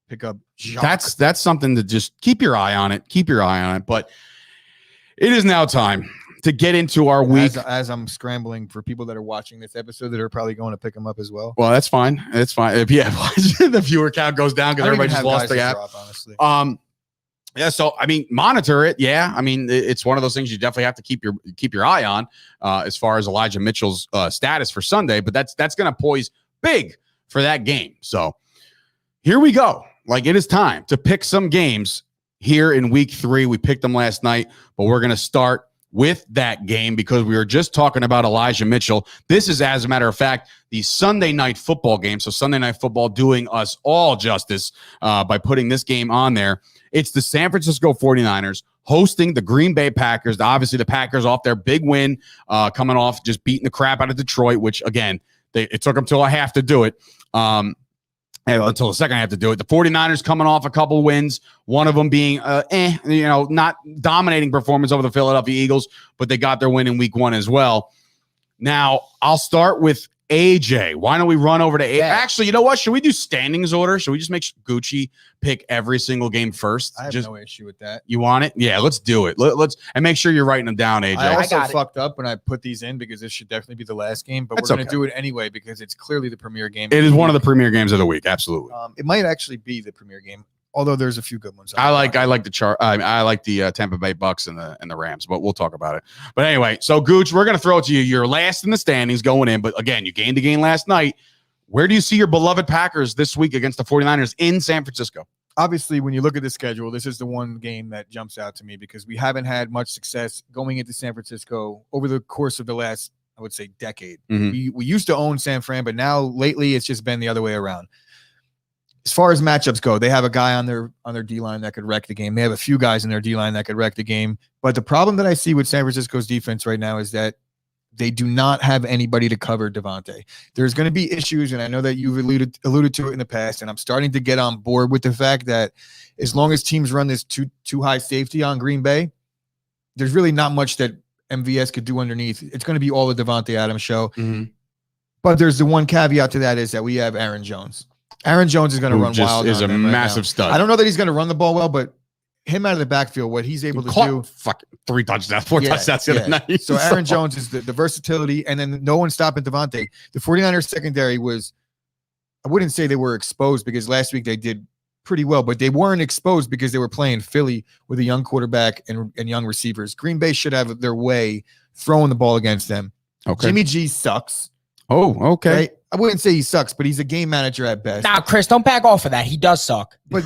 pick up Jacques. That's something to just keep your eye on it. Keep your eye on it. But it is now time to get into our week. As I'm scrambling for people that are watching this episode that are probably going to pick them up as well. Well, that's fine. It's fine. If the viewer count goes down because everybody just lost the app. Honestly. Yeah, so I mean, monitor it. Yeah, I mean, it's one of those things you definitely have to keep your eye on as far as Elijah Mitchell's status for Sunday. But that's going to poise big for that game. So here we go. Like, it is time to pick some games here in week 3. We picked them last night, but we're going to start with that game because we were just talking about Elijah Mitchell. This is, as a matter of fact, the Sunday night football game. So Sunday night football doing us all justice by putting this game on there. It's the San Francisco 49ers hosting the Green Bay Packers. Obviously, the Packers off their big win, coming off just beating the crap out of Detroit, which, again, it took them till a half to do it. Until the second half to do it. The 49ers coming off a couple wins, one of them being, not dominating performance over the Philadelphia Eagles, but they got their win in week 1 as well. Now, I'll start with AJ. Why don't we run over to AJ? Actually, you know what? Should we do standings order? Should we just make Gucci pick every single game first? I have no issue with that. You want it? Yeah, let's do it. Let's and make sure you're writing them down, AJ. I also fucked up when I put these in because this should definitely be the last game, but we're going to do it anyway because it's clearly the premier game. It is one of the premier games of the week. Absolutely. It might actually be the premier game. Although there's a few good ones. I like the chart. I like the Tampa Bay Bucks and the Rams, but we'll talk about it. But anyway, so Gooch, we're gonna throw it to you. You're last in the standings going in, but again, you gained a game last night. Where do you see your beloved Packers this week against the 49ers in San Francisco? Obviously, when you look at the schedule, this is the one game that jumps out to me because we haven't had much success going into San Francisco over the course of the last, I would say, decade. Mm-hmm. We used to own San Fran, but now lately it's just been the other way around. As far as matchups go, they have a guy on their D-line that could wreck the game. They have a few guys in their D-line that could wreck the game. But the problem that I see with San Francisco's defense right now is that they do not have anybody to cover Devontae. There's going to be issues, and I know that you've alluded to it in the past, and I'm starting to get on board with the fact that as long as teams run this too high safety on Green Bay, there's really not much that MVS could do underneath. It's going to be all the Devontae Adams show. Mm-hmm. But there's the one caveat to that is that we have Aaron Jones. Aaron Jones is going to run wild. Is a massive stud. I don't know that he's going to run the ball well, but him out of the backfield, what he's able to do. 3 touchdowns, 4 touchdowns the other night. So Aaron Jones is the versatility, and then no one stopping Devontae. The 49ers secondary was, I wouldn't say they were exposed because last week they did pretty well, but they weren't exposed because they were playing Philly with a young quarterback and young receivers. Green Bay should have their way throwing the ball against them. Okay. Jimmy G sucks. Oh, okay. Right? I wouldn't say he sucks, but he's a game manager at best. Nah, Chris, don't back off of that. He does suck. But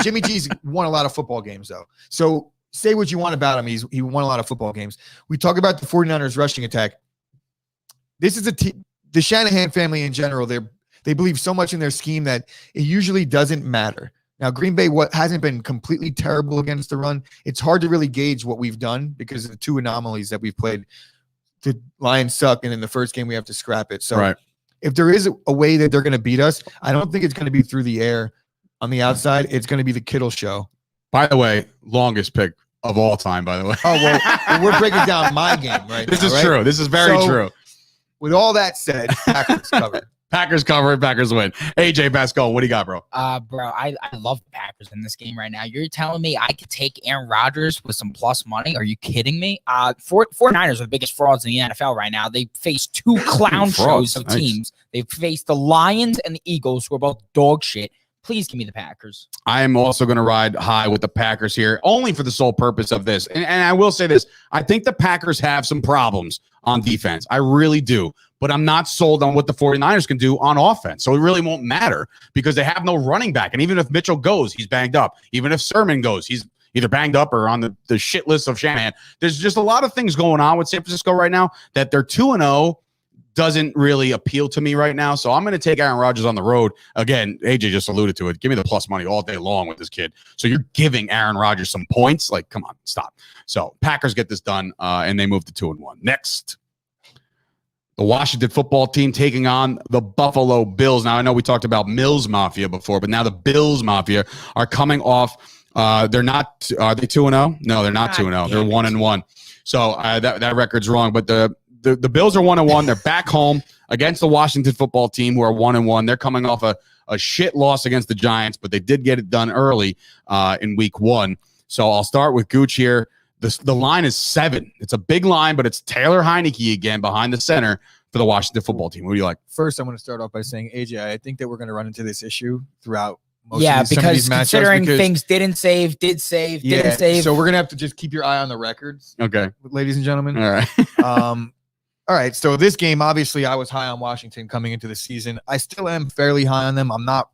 Jimmy G's won a lot of football games, though. So say what you want about him. He won a lot of football games. We talk about the 49ers rushing attack. This is the Shanahan family in general. They believe so much in their scheme that it usually doesn't matter. Now, Green Bay hasn't been completely terrible against the run. It's hard to really gauge what we've done because of the 2 anomalies that we've played. The Lions suck, and in the first game we have to scrap it. So if there is a way that they're going to beat us, I don't think it's going to be through the air on the outside. It's going to be the Kittle show. By the way, longest pick of all time, by the way. Oh, well, we're breaking down my game right This now, is right? true. This is very true. With all that said, Packers covered. Packers cover, Packers win. AJ Pascal, what do you got, bro? Bro, I love the Packers in this game right now. You're telling me I could take Aaron Rodgers with some plus money? Are you kidding me? 49ers are the biggest frauds in the NFL right now. They face 2 clown shows of teams. They've faced the Lions and the Eagles, who are both dog shit. Please give me the Packers. I am also going to ride high with the Packers here, only for the sole purpose of this. And I will say this. I think the Packers have some problems on defense. I really do. But I'm not sold on what the 49ers can do on offense. So it really won't matter because they have no running back. And even if Mitchell goes, he's banged up. Even if Sermon goes, he's either banged up or on the shit list of Shanahan. There's just a lot of things going on with San Francisco right now that they're 2-0 doesn't really appeal to me right now. So I'm going to take Aaron Rodgers on the road. Again, AJ just alluded to it. Give me the plus money all day long with this kid. So you're giving Aaron Rodgers some points. Like, come on, stop. So Packers get this done, and they move to 2-1. Next, the Washington football team taking on the Buffalo Bills. Now, I know we talked about Mills Mafia before, but now the Bills Mafia are coming off. They're not. Are they 2-0? No, they're not 2-0. They're 1-1. So that record's wrong. But the Bills are 1-1. They're back home against the Washington football team, who are 1-1. They're coming off a shit loss against the Giants, but they did get it done early in week 1. So I'll start with Gooch here. The line is 7. It's a big line, but it's Taylor Heineke again behind the center for the Washington football team. What do you like? First, I want to start off by saying, AJ, I think that we're going to run into this issue throughout most because some of these matchups. Considering things didn't save, did save. So we're going to have to just keep your eye on the records. Okay. Ladies and gentlemen. All right. All right. So this game, obviously, I was high on Washington coming into the season. I still am fairly high on them. I'm not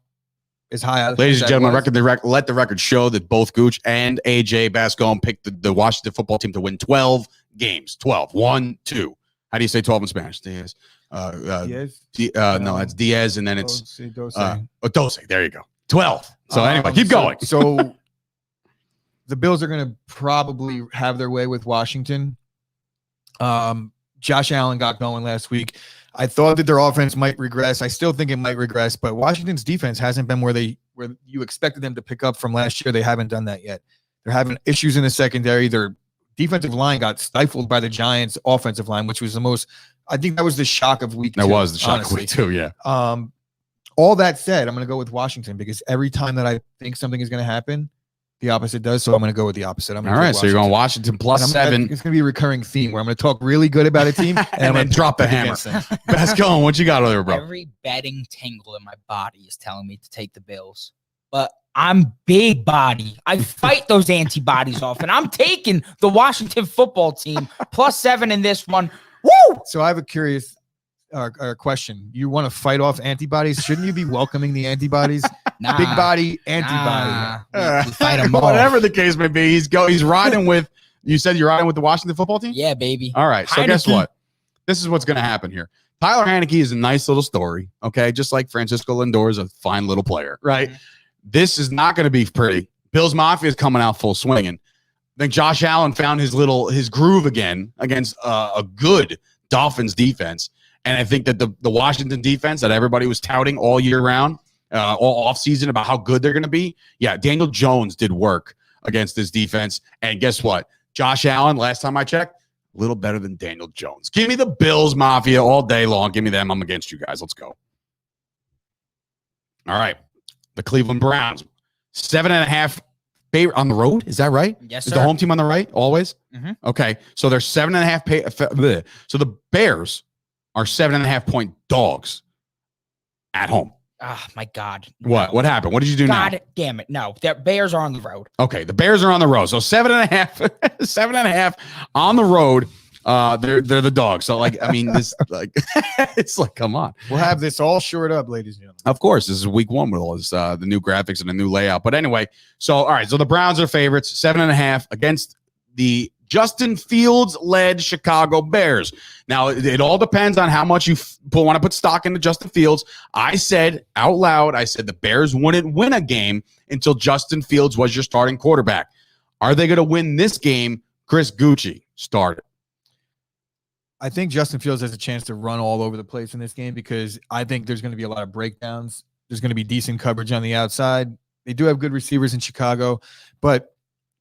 as high. Ladies and gentlemen, was. let the record show that both Gooch and AJ Bascom picked the Washington football team to win 12 games. 12. 1, 2. How do you say 12 in Spanish? Diaz. Diaz? No, it's Diaz, and then it's Dose. There you go. 12. So anyway, keep going. So the Bills are going to probably have their way with Washington. Josh Allen got going last week. I thought that their offense might regress. I still think it might regress, but Washington's defense hasn't been where you expected them to pick up from last year. They haven't done that yet. They're having issues in the secondary. Their defensive line got stifled by the Giants' offensive line, which was I think that was the shock of week 2. That was the shock honestly. of week 2, yeah. All that said, I'm going to go with Washington because every time that I think something is going to happen, the opposite does. So I'm going to go with the opposite. All right, so you're going Washington plus 7. It's going to be a recurring theme where I'm going to talk really good about a team and I'm going to drop the hammer. Best going. What you got over there, bro? Every betting tingle in my body is telling me to take the Bills, but I'm big body. I fight those antibodies off, and I'm taking the Washington football team plus 7 in this one. Woo! So I have a curious question. You want to fight off antibodies? Shouldn't you be welcoming the antibodies? Nah, big body antibody. We fight them all. Whatever the case may be, he's riding with. You said you're riding with the Washington football team? Yeah, baby. All right. So Heineke. Guess what? This is what's going to happen here. Tyler Heineke is a nice little story. Okay, just like Francisco Lindor is a fine little player, right? Mhm. This is not going to be pretty. Bills Mafia is coming out full swinging. I think Josh Allen found his groove again against a good Dolphins defense. And I think that the Washington defense that everybody was touting all year round, all offseason about how good they're going to be. Yeah, Daniel Jones did work against this defense. And guess what? Josh Allen, last time I checked, a little better than Daniel Jones. Give me the Bills Mafia all day long. Give me them. I'm against you guys. Let's go. All right. The Cleveland Browns, 7.5 on the road. Is that right? Yes, sir. Is sir. the home team on the right always? Mm-hmm. Okay. So they're 7.5. So the Bears are 7.5-point dogs at home. Oh, my God. What? No. What happened? What did you do now? God damn it. No, the Bears are on the road. Okay. The Bears are on the road. So 7.5, 7.5 on the road. They're the dogs. So like, I mean, this it's like, come on. We'll have this all shored up, ladies and gentlemen. Of course, this is week 1 with all this, the new graphics and the new layout. But anyway, so all right, so the Browns are favorites, 7.5 against the Justin Fields-led Chicago Bears. Now, it all depends on how much you want to put stock into Justin Fields. I said out loud, the Bears wouldn't win a game until Justin Fields was your starting quarterback. Are they going to win this game? Chris Gucci started. I think Justin Fields has a chance to run all over the place in this game because I think there's going to be a lot of breakdowns. There's going to be decent coverage on the outside. They do have good receivers in Chicago, but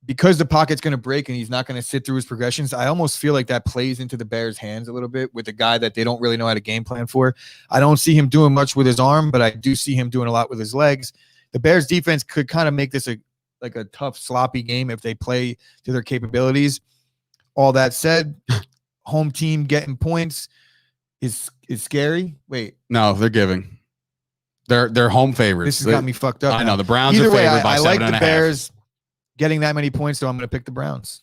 because the pocket's going to break and he's not going to sit through his progressions, I almost feel like that plays into the Bears' hands a little bit with a guy that they don't really know how to game plan for. I don't see him doing much with his arm, but I do see him doing a lot with his legs. The Bears' defense could kind of make this a tough, sloppy game if they play to their capabilities. All that said, home team getting points is scary. Wait. No, they're giving. They're home favorites. This has got me fucked up. I now. know. The Browns Either are favored way, by I 7.5. like the Bears getting that many points, so I'm going to pick the Browns.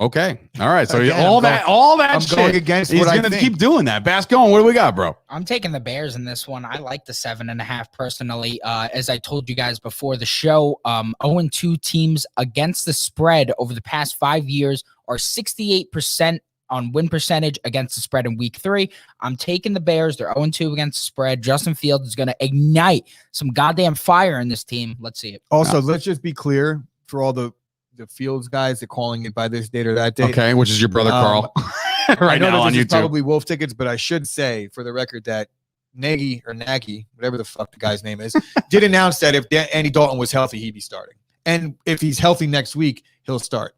Okay. All right. So Again, all that I'm shit, going against he's what I going to think. keep doing that. Bascom, what do we got, bro? I'm taking the Bears in this one. I like the 7.5 personally. As I told you guys before the show, 0-2 teams against the spread over the past 5 years are 68% on win percentage against the spread in week 3. I'm taking the Bears. They're 0-2 against the spread. Justin Fields is going to ignite some goddamn fire in this team. Let's see it. Also, let's just be clear for all the Fields guys that calling it by this date or that date. Okay, which is your brother Carl right I know now on this is YouTube. probably Wolf tickets, but I should say for the record that Nagy, whatever the fuck the guy's name is, did announce that if Andy Dalton was healthy, he'd be starting. And if he's healthy next week, he'll start.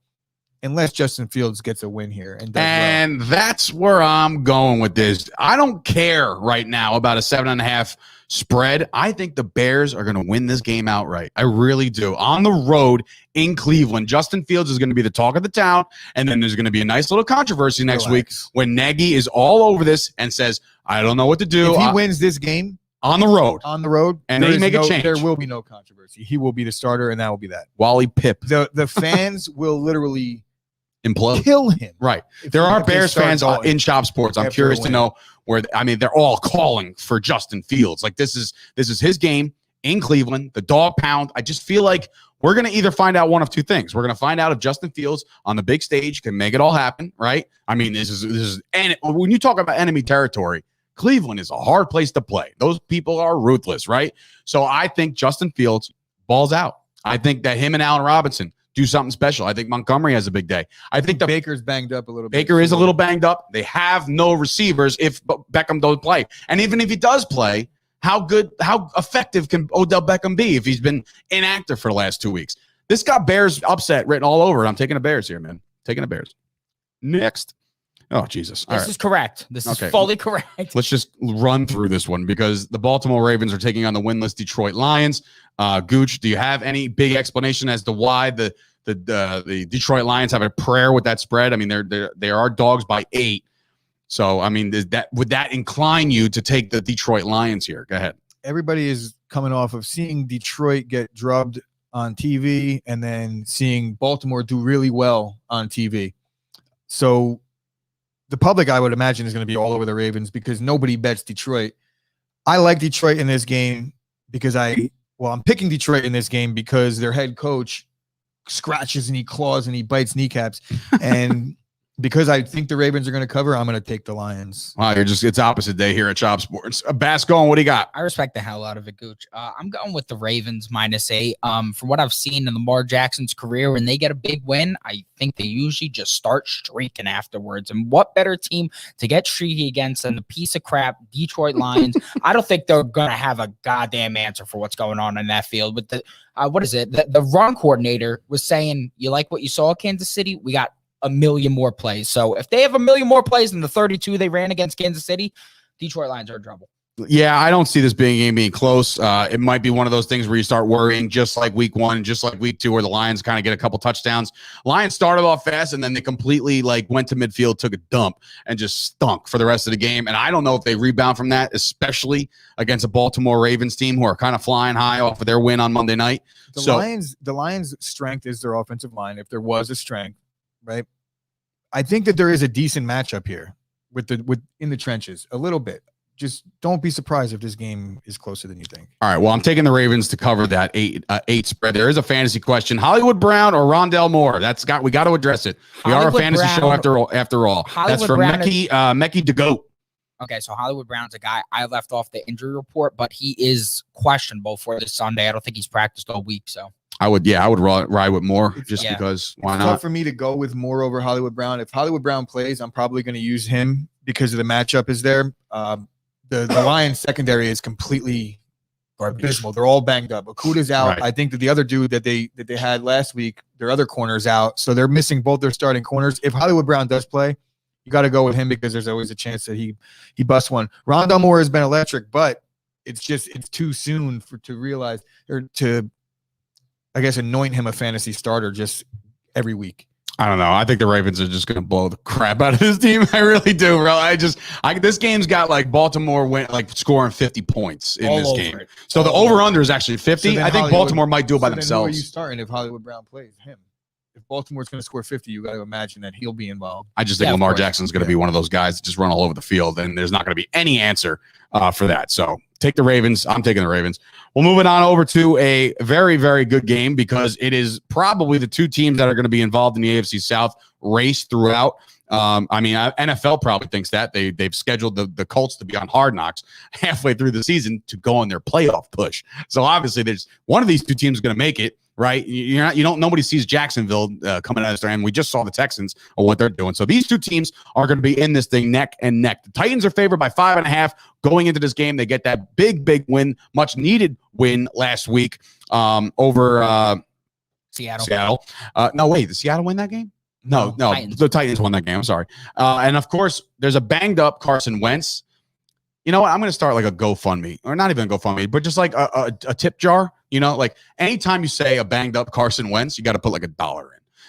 Unless Justin Fields gets a win here. And that's where I'm going with this. I don't care right now about a 7.5 spread. I think the Bears are going to win this game outright. I really do. On the road in Cleveland, Justin Fields is going to be the talk of the town. And then there's going to be a nice little controversy next week when Nagy is all over this and says, I don't know what to do. If he wins this game on the road, and they make a change, there will be no controversy. He will be the starter, and that will be that. Wally Pip. The fans will literally implode, kill him. Right. There are Bears fans in Chop Sports. I'm curious to know where. I mean, they're all calling for Justin Fields. Like this is his game. in Cleveland, the dog pound. I just feel like we're going to either find out one of two things. We're going to find out if Justin Fields on the big stage can make it all happen, right? I mean, this is and when you talk about enemy territory, Cleveland is a hard place to play. Those people are ruthless, right? So I think Justin Fields balls out. I think that him and Allen Robinson do something special. I think Montgomery has a big day. I think Baker's banged up a little bit. Baker is a little banged up. They have no receivers if Beckham don't play. And even if he does play, how effective can Odell Beckham be if he's been inactive for the last 2 weeks? This got Bears upset written all over it. I'm taking the Bears here, man. Taking the Bears. Next. Oh, Jesus. This is correct. This is fully correct. Let's just run through this one because the Baltimore Ravens are taking on the winless Detroit Lions. Gooch, do you have any big explanation as to why the Detroit Lions have a prayer with that spread? I mean, they are dogs by 8. So, I mean, would that incline you to take the Detroit Lions here? Go ahead. Everybody is coming off of seeing Detroit get drubbed on TV and then seeing Baltimore do really well on TV. So the public, I would imagine, is going to be all over the Ravens because nobody bets Detroit. I like Detroit in this game because I'm picking Detroit in this game because their head coach scratches and he claws and he bites kneecaps. And because I think the Ravens are going to cover, I'm going to take the Lions. Wow, it's opposite day here at Chop Sports. Bascon, what do you got? I respect the hell out of it, Gooch. I'm going with the Ravens -8. From what I've seen in Lamar Jackson's career, when they get a big win, I think they usually just start streaking afterwards. And what better team to get streaky against than the piece of crap Detroit Lions? I don't think they're going to have a goddamn answer for what's going on in that field. But the run coordinator was saying, you like what you saw at Kansas City? We got a million more plays. So if they have a million more plays than the 32 they ran against Kansas City, Detroit Lions are in trouble. Yeah, I don't see this being close. It might be one of those things where you start worrying, just like week 1, just like week 2, where the Lions kind of get a couple touchdowns. Lions started off fast, and then they completely went to midfield, took a dump, and just stunk for the rest of the game. And I don't know if they rebound from that, especially against a Baltimore Ravens team who are kind of flying high off of their win on Monday night. The Lions' strength is their offensive line, if there was a strength. Right. I think that there is a decent matchup here with in the trenches a little bit. Just don't be surprised if this game is closer than you think. All right. Well, I'm taking the Ravens to cover that 8 spread. There is a fantasy question: Hollywood Brown or Rondell Moore? We got to address it. We are a fantasy show after all. That's from Mekhi DeGoat. Okay, so Hollywood Brown's a guy I left off the injury report, but he is questionable for this Sunday. I don't think he's practiced all week, so. I would ride with Moore because why not? It's tough for me to go with Moore over Hollywood Brown. If Hollywood Brown plays, I'm probably going to use him because of the matchup is there. The Lions secondary is completely abysmal. They're all banged up. Okuda's out. Right. I think that the other dude that they had last week, their other corner's out. So they're missing both their starting corners. If Hollywood Brown does play, you got to go with him because there's always a chance that he busts one. Rondell Moore has been electric, but it's too soon to realize or to, I guess, anoint him a fantasy starter just every week. I don't know. I think the Ravens are just going to blow the crap out of this team. I really do, bro. This game's got Baltimore scoring 50 points in this game. So the over-under is actually 50. I think Baltimore might do it by themselves. Who are you starting if Hollywood Brown plays? Him. If Baltimore's going to score 50, you got to imagine that he'll be involved. I just think Lamar Jackson's going to be one of those guys that just run all over the field, and there's not going to be any answer for that. So take the Ravens. I'm taking the Ravens. We'll move it on over to a very, very good game because it is probably the two teams that are going to be involved in the AFC South race throughout. NFL probably thinks that they've scheduled the Colts to be on Hard Knocks halfway through the season to go on their playoff push. So obviously, there's one of these two teams going to make it. Right, nobody sees Jacksonville coming out of there, and we just saw the Texans or what they're doing. So these two teams are going to be in this thing neck and neck. The Titans are favored by 5.5 going into this game. They get that big win, much needed win last week over Seattle. No, wait, did Seattle win that game? No, Titans. The Titans won that game. I'm sorry. And of course, there's a banged up Carson Wentz. You know what? I'm going to start a GoFundMe, or not even a GoFundMe, but just a tip jar. Anytime you say a banged up Carson Wentz, you got to put $1 in.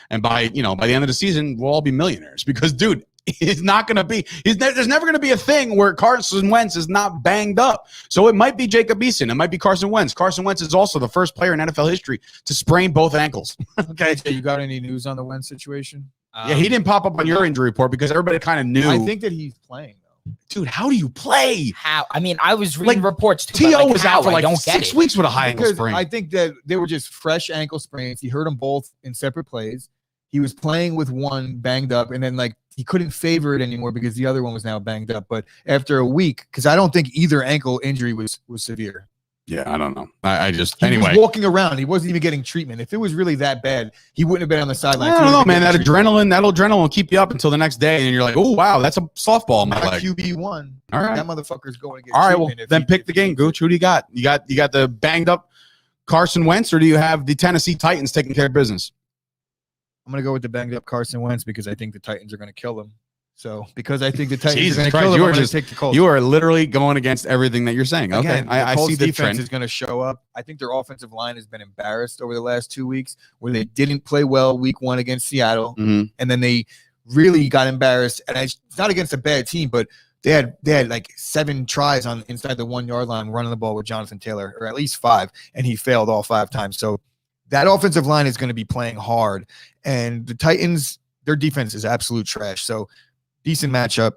And by the end of the season, we'll all be millionaires because, dude, there's never going to be a thing where Carson Wentz is not banged up. So it might be Jacob Eason. It might be Carson Wentz. Carson Wentz is also the first player in NFL history to sprain both ankles. Okay. So you got any news on the Wentz situation? Yeah, he didn't pop up on your injury report because everybody kind of knew. I think that he's playing, though. Dude, how do you play? How? I mean, I was reading reports too. T.O. was how? out for I like don't 6 weeks with a high ankle Because sprain. I think that they were just fresh ankle sprains. He hurt them both in separate plays. He was playing with one banged up, and then like he couldn't favor it anymore because the other one was now banged up. But after a week, because I don't think either ankle injury was severe. Yeah, I don't know. I just He anyway. was walking around. He wasn't even getting treatment. If it was really that bad, he wouldn't have been on the sideline. I don't know, man. That adrenaline will keep you up until the next day, and you're like, oh wow, that's a softball in my leg. QB1. All right, that motherfucker's going to get. All right, well treatment then pick the game, Gooch. Who do you got? You got the banged up Carson Wentz, or do you have the Tennessee Titans taking care of business? I'm going to go with the banged up Carson Wentz because I think the Titans are going to kill him. So because I think the Titans Jesus are going to Christ, kill him, you I'm are going just to take the Colts. you are literally going against everything that you're saying. Okay, Again, I Colts see the defense trend. is going to show up. I think their offensive line has been embarrassed over the last 2 weeks, where they didn't play well week 1 against Seattle, and then they really got embarrassed. And it's not against a bad team, but they had like 7 tries on inside the 1 yard line running the ball with Jonathan Taylor, or at least 5, and he failed all 5 times. So that offensive line is going to be playing hard, and the Titans, their defense is absolute trash. So decent matchup.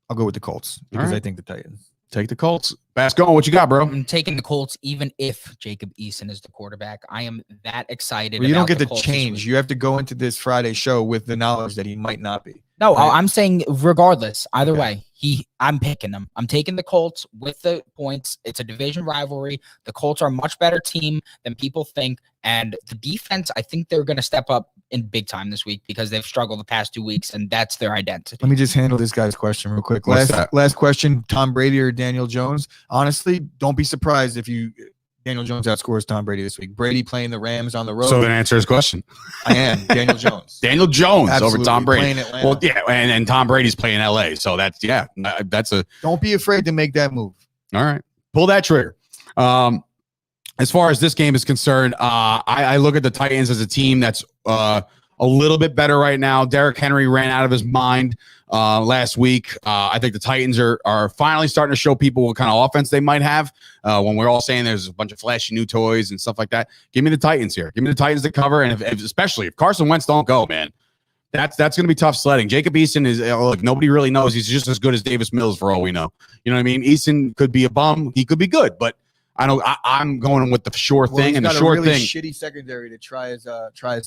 I'll go with the Colts because I think the Titans. Take the Colts. Bascon, what you got, bro? I'm taking the Colts, even if Jacob Eason is the quarterback. I am that excited. Well, you don't about get the to Colts change. You have to go into this Friday show with the knowledge that he might not be. No, Right. I'm saying regardless, either way, I'm picking them. I'm taking the Colts with the points. It's a division rivalry. The Colts are a much better team than people think. And the defense, I think they're going to step up in big time this week because they've struggled the past 2 weeks, and that's their identity. Let me just handle this guy's question real quick. What's that? Last question, Tom Brady or Daniel Jones? Honestly, don't be surprised if Daniel Jones outscores Tom Brady this week. Brady playing the Rams on the road. So then answer his question. I am Daniel Jones. Daniel Jones Absolutely. over Tom Brady. Playing Atlanta. Well, yeah, and Tom Brady's playing LA, so that's a Don't be afraid to make that move. all right. Pull that trigger. As far as this game is concerned, I look at the Titans as a team that's a little bit better right now. Derrick Henry ran out of his mind last week. I think the Titans are finally starting to show people what kind of offense they might have. When we're all saying there's a bunch of flashy new toys and stuff like that, give me the Titans here. Give me the Titans to cover, and especially if Carson Wentz don't go, man, that's going to be tough sledding. Jacob Eason is look, nobody really knows. He's just as good as Davis Mills for all we know. You know what I mean? Eason could be a bum. He could be good, but I'm going with the sure thing, and the sure really thing, shitty secondary to try his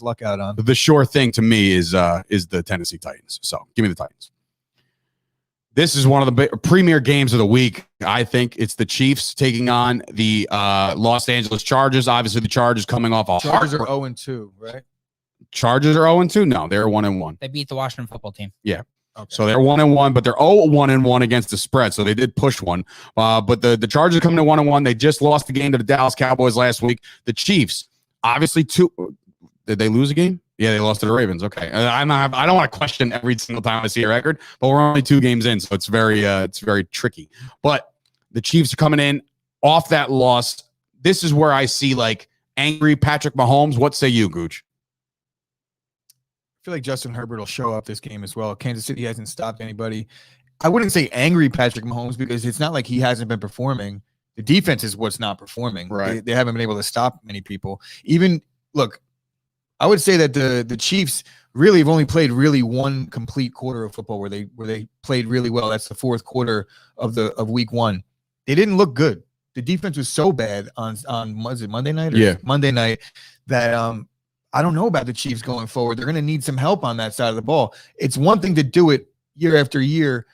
luck out on. the sure thing to me is the Tennessee Titans. So give me the Titans. This is one of the premier games of the week. I think it's the Chiefs taking on the Los Angeles Chargers. Obviously, the Chargers coming off a Chargers are 0-2, right? Chargers are 0-2. No, they're 1-1. They beat the Washington football team. Yeah. Okay. So they're 1-1, but they're 0-1 against the spread. So they did push one. But the Chargers coming to 1-1. They just lost the game to the Dallas Cowboys last week. The Chiefs, obviously, did they lose a game? Yeah, they lost to the Ravens. Okay, I don't want to question every single time I see a record, but we're only 2 games in, so it's very tricky. But the Chiefs are coming in off that loss. This is where I see like angry Patrick Mahomes. What say you, Gooch? I feel like Justin Herbert will show up this game as well. Kansas City hasn't stopped anybody. I wouldn't say angry Patrick Mahomes because it's not like he hasn't been performing. The defense is what's not performing. Right. They haven't been able to stop many people. Even look, I would say that the Chiefs really have only played really one complete quarter of football where they played really well. That's the fourth quarter of week 1. They didn't look good. The defense was so bad on was it Monday night? Monday night that I don't know about the Chiefs going forward. They're going to need some help on that side of the ball. It's one thing to do it year after year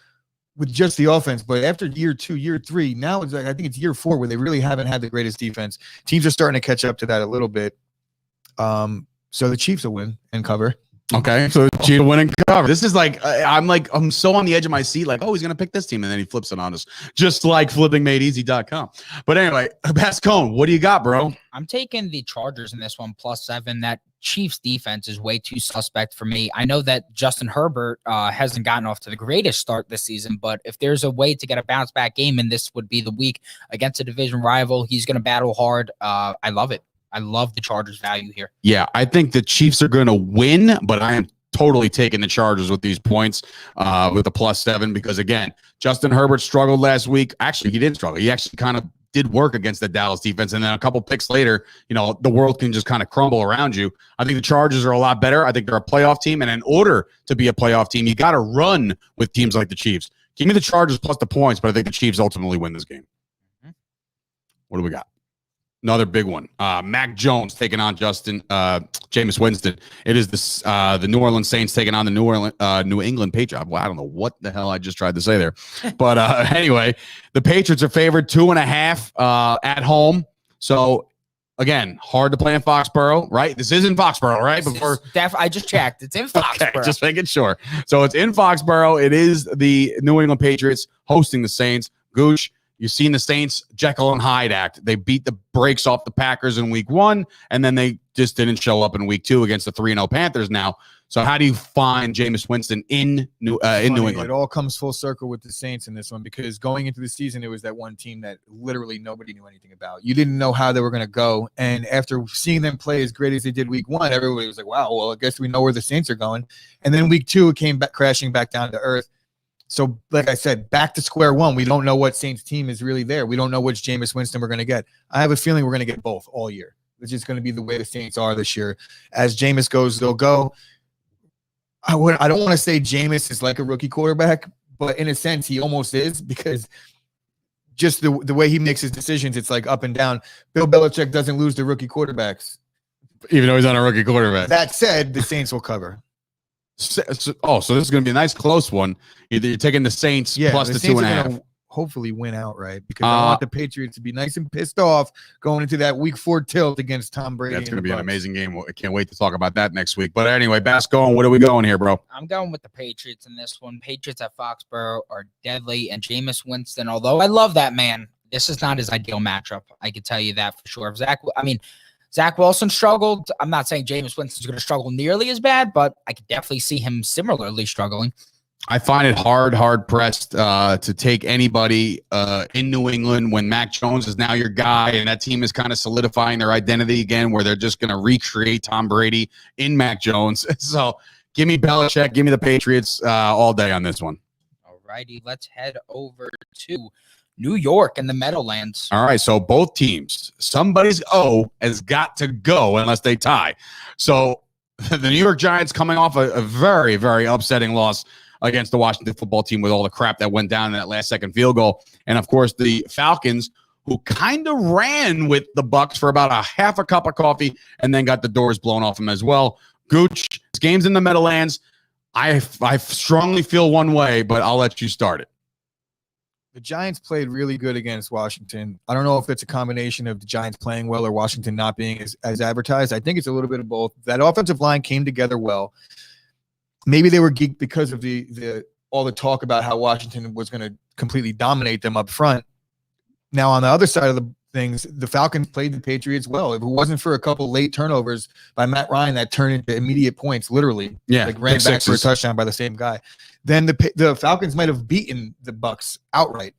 with just the offense, but after year 2, year 3, now it's like I think it's year 4 where they really haven't had the greatest defense. Teams are starting to catch up to that a little bit. So the Chiefs will win and cover. Okay, so Chiefs will win and cover. This is like I'm so on the edge of my seat, like, oh, he's gonna pick this team, and then he flips it on us, just like flippingmadeeasy.com. But anyway, Bascon, what do you got, bro? I'm taking the Chargers in this one +7. That Chiefs defense is way too suspect for me. I know that Justin Herbert hasn't gotten off to the greatest start this season, but if there's a way to get a bounce back game, and this would be the week against a division rival, he's going to battle hard. I love it. I love the Chargers value here. Yeah, I think the Chiefs are going to win, but I am totally taking the Chargers with these points with a +7 because, again, Justin Herbert struggled last week. Actually, he didn't struggle. He actually kind of did work against the Dallas defense, and then a couple picks later, the world can just kind of crumble around you. I think the Chargers are a lot better. I think they're a playoff team, and in order to be a playoff team, you got to run with teams like the Chiefs. Give me the Chargers plus the points, but I think the Chiefs ultimately win this game. What do we got? Another big one. Mac Jones taking on Jameis Winston. It is the New Orleans Saints taking on the New England Patriots. Well, I don't know what the hell I just tried to say there. But anyway, the Patriots are favored 2.5 at home. So, again, hard to play in Foxborough, right? This is in Foxborough, right? I just checked. It's in Foxborough. Okay, just making sure. So, it's in Foxborough. It is the New England Patriots hosting the Saints. Gooch, you've seen the Saints Jekyll and Hyde act. They beat the brakes off the Packers in week 1, and then they just didn't show up in week 2 against the 3-0 Panthers now. So how do you find Jameis Winston in New England? It all comes full circle with the Saints in this one, because going into the season, it was that one team that literally nobody knew anything about. You didn't know how they were going to go. And after seeing them play as great as they did week 1, everybody was like, wow, well, I guess we know where the Saints are going. And then week 2, it came back crashing back down to earth. So, like I said, back to square one. We don't know what Saints team is really there. We don't know which Jameis Winston we're going to get. I have a feeling we're going to get both all year. It's just going to be the way the Saints are this year. As Jameis goes, they'll go. I don't want to say Jameis is like a rookie quarterback, but in a sense, he almost is, because just the way he makes his decisions, it's like up and down. Bill Belichick doesn't lose to rookie quarterbacks. Even though he's on a rookie quarterback. That said, the Saints will cover. So this is going to be a nice close one. Either you're taking the Saints plus the 2.5. Hopefully win outright, because I want the Patriots to be nice and pissed off going into that week 4 tilt against Tom Brady. That's going to be an amazing game. I can't wait to talk about that next week. But anyway, Basco, what are we going here, bro? I'm going with the Patriots in this one. Patriots at Foxborough are deadly, and Jameis Winston, although I love that man, this is not his ideal matchup. I can tell you that for sure. Zach Wilson struggled. I'm not saying Jameis Winston's going to struggle nearly as bad, but I could definitely see him similarly struggling. I find it hard pressed to take anybody in New England when Mac Jones is now your guy, and that team is kind of solidifying their identity again, where they're just going to recreate Tom Brady in Mac Jones. So give me Belichick, give me the Patriots all day on this one. All righty, let's head over to New York and the Meadowlands. All right, so both teams, somebody's O has got to go unless they tie. So the New York Giants coming off a very, very upsetting loss against the Washington football team with all the crap that went down in that last-second field goal. And, of course, the Falcons, who kind of ran with the Bucs for about a half a cup of coffee and then got the doors blown off them as well. Gooch, this game's in the Meadowlands. I strongly feel one way, but I'll let you start it. The Giants played really good against Washington. I don't know if it's a combination of the Giants playing well or Washington not being as advertised. I think it's a little bit of both. That offensive line came together well. Maybe they were geeked because of all the talk about how Washington was going to completely dominate them up front. Now, on the other side of the things, the Falcons played the Patriots well. If it wasn't for a couple late turnovers by Matt Ryan that turned into immediate points, literally, ran back for a touchdown by the same guy, then the Falcons might have beaten the Bucs outright.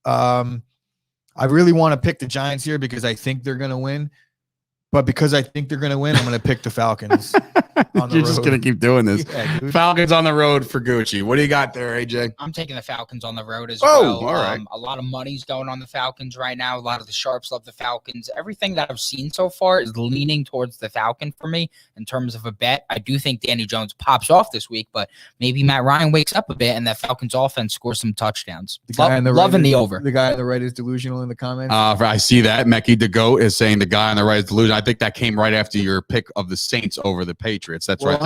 I really want to pick the Giants here because I think they're going to win. But because I think they're going to win, I'm going to pick the Falcons. You're just going to keep doing this. Yeah, Falcons on the road for Gucci. What do you got there, AJ? I'm taking the Falcons on the road as well. All right. A lot of money's going on the Falcons right now. A lot of the sharps love the Falcons. Everything that I've seen so far is leaning towards the Falcon for me in terms of a bet. I do think Danny Jones pops off this week, but maybe Matt Ryan wakes up a bit and that Falcons offense scores some touchdowns. Loving the over. The guy on the right is delusional in the comments. I see that. Mecky DeGoat is saying the guy on the right is delusional. I think that came right after your pick of the Saints over the Patriots. That's right.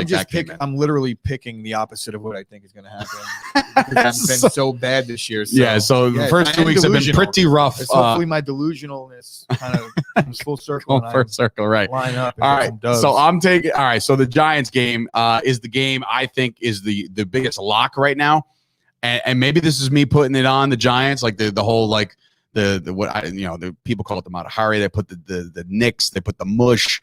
I'm literally picking the opposite of what I think is going to happen. It's been so bad this year. So, the first 2 weeks have been pretty rough. Hopefully my delusionalness kind of comes full circle. Full circle, right. Line up. All right. So I'm taking – all right. So the Giants game is the game I think is the biggest lock right now. And maybe this is me putting it on the Giants, like the whole like – the people call it the Matahari. They put the Knicks. They put the mush.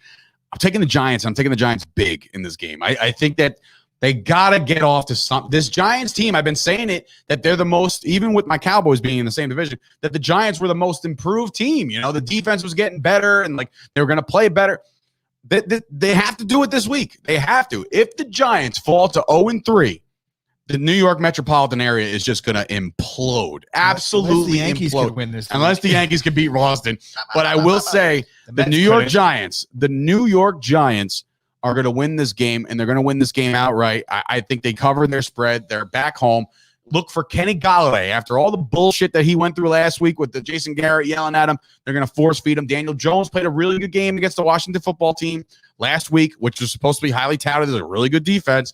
I'm taking the Giants. I'm taking the Giants big in this game. I think that they gotta get off to some. This Giants team, I've been saying it, that they're the most, even with my Cowboys being in the same division, that the Giants were the most improved team. You know, the defense was getting better and like they were gonna play better. They have to do it this week. They have to. If the Giants fall to 0-3. The New York metropolitan area is just going to implode. Absolutely implode. Unless the Yankees can beat Boston. But I will say the New York Giants are going to win this game, and they're going to win this game outright. I think they covered their spread. They're back home. look for Kenny Golladay. After all the bullshit that he went through last week with the Jason Garrett yelling at him, they're going to force feed him. Daniel Jones played a really good game against the Washington football team last week, which was supposed to be highly touted as a really good defense.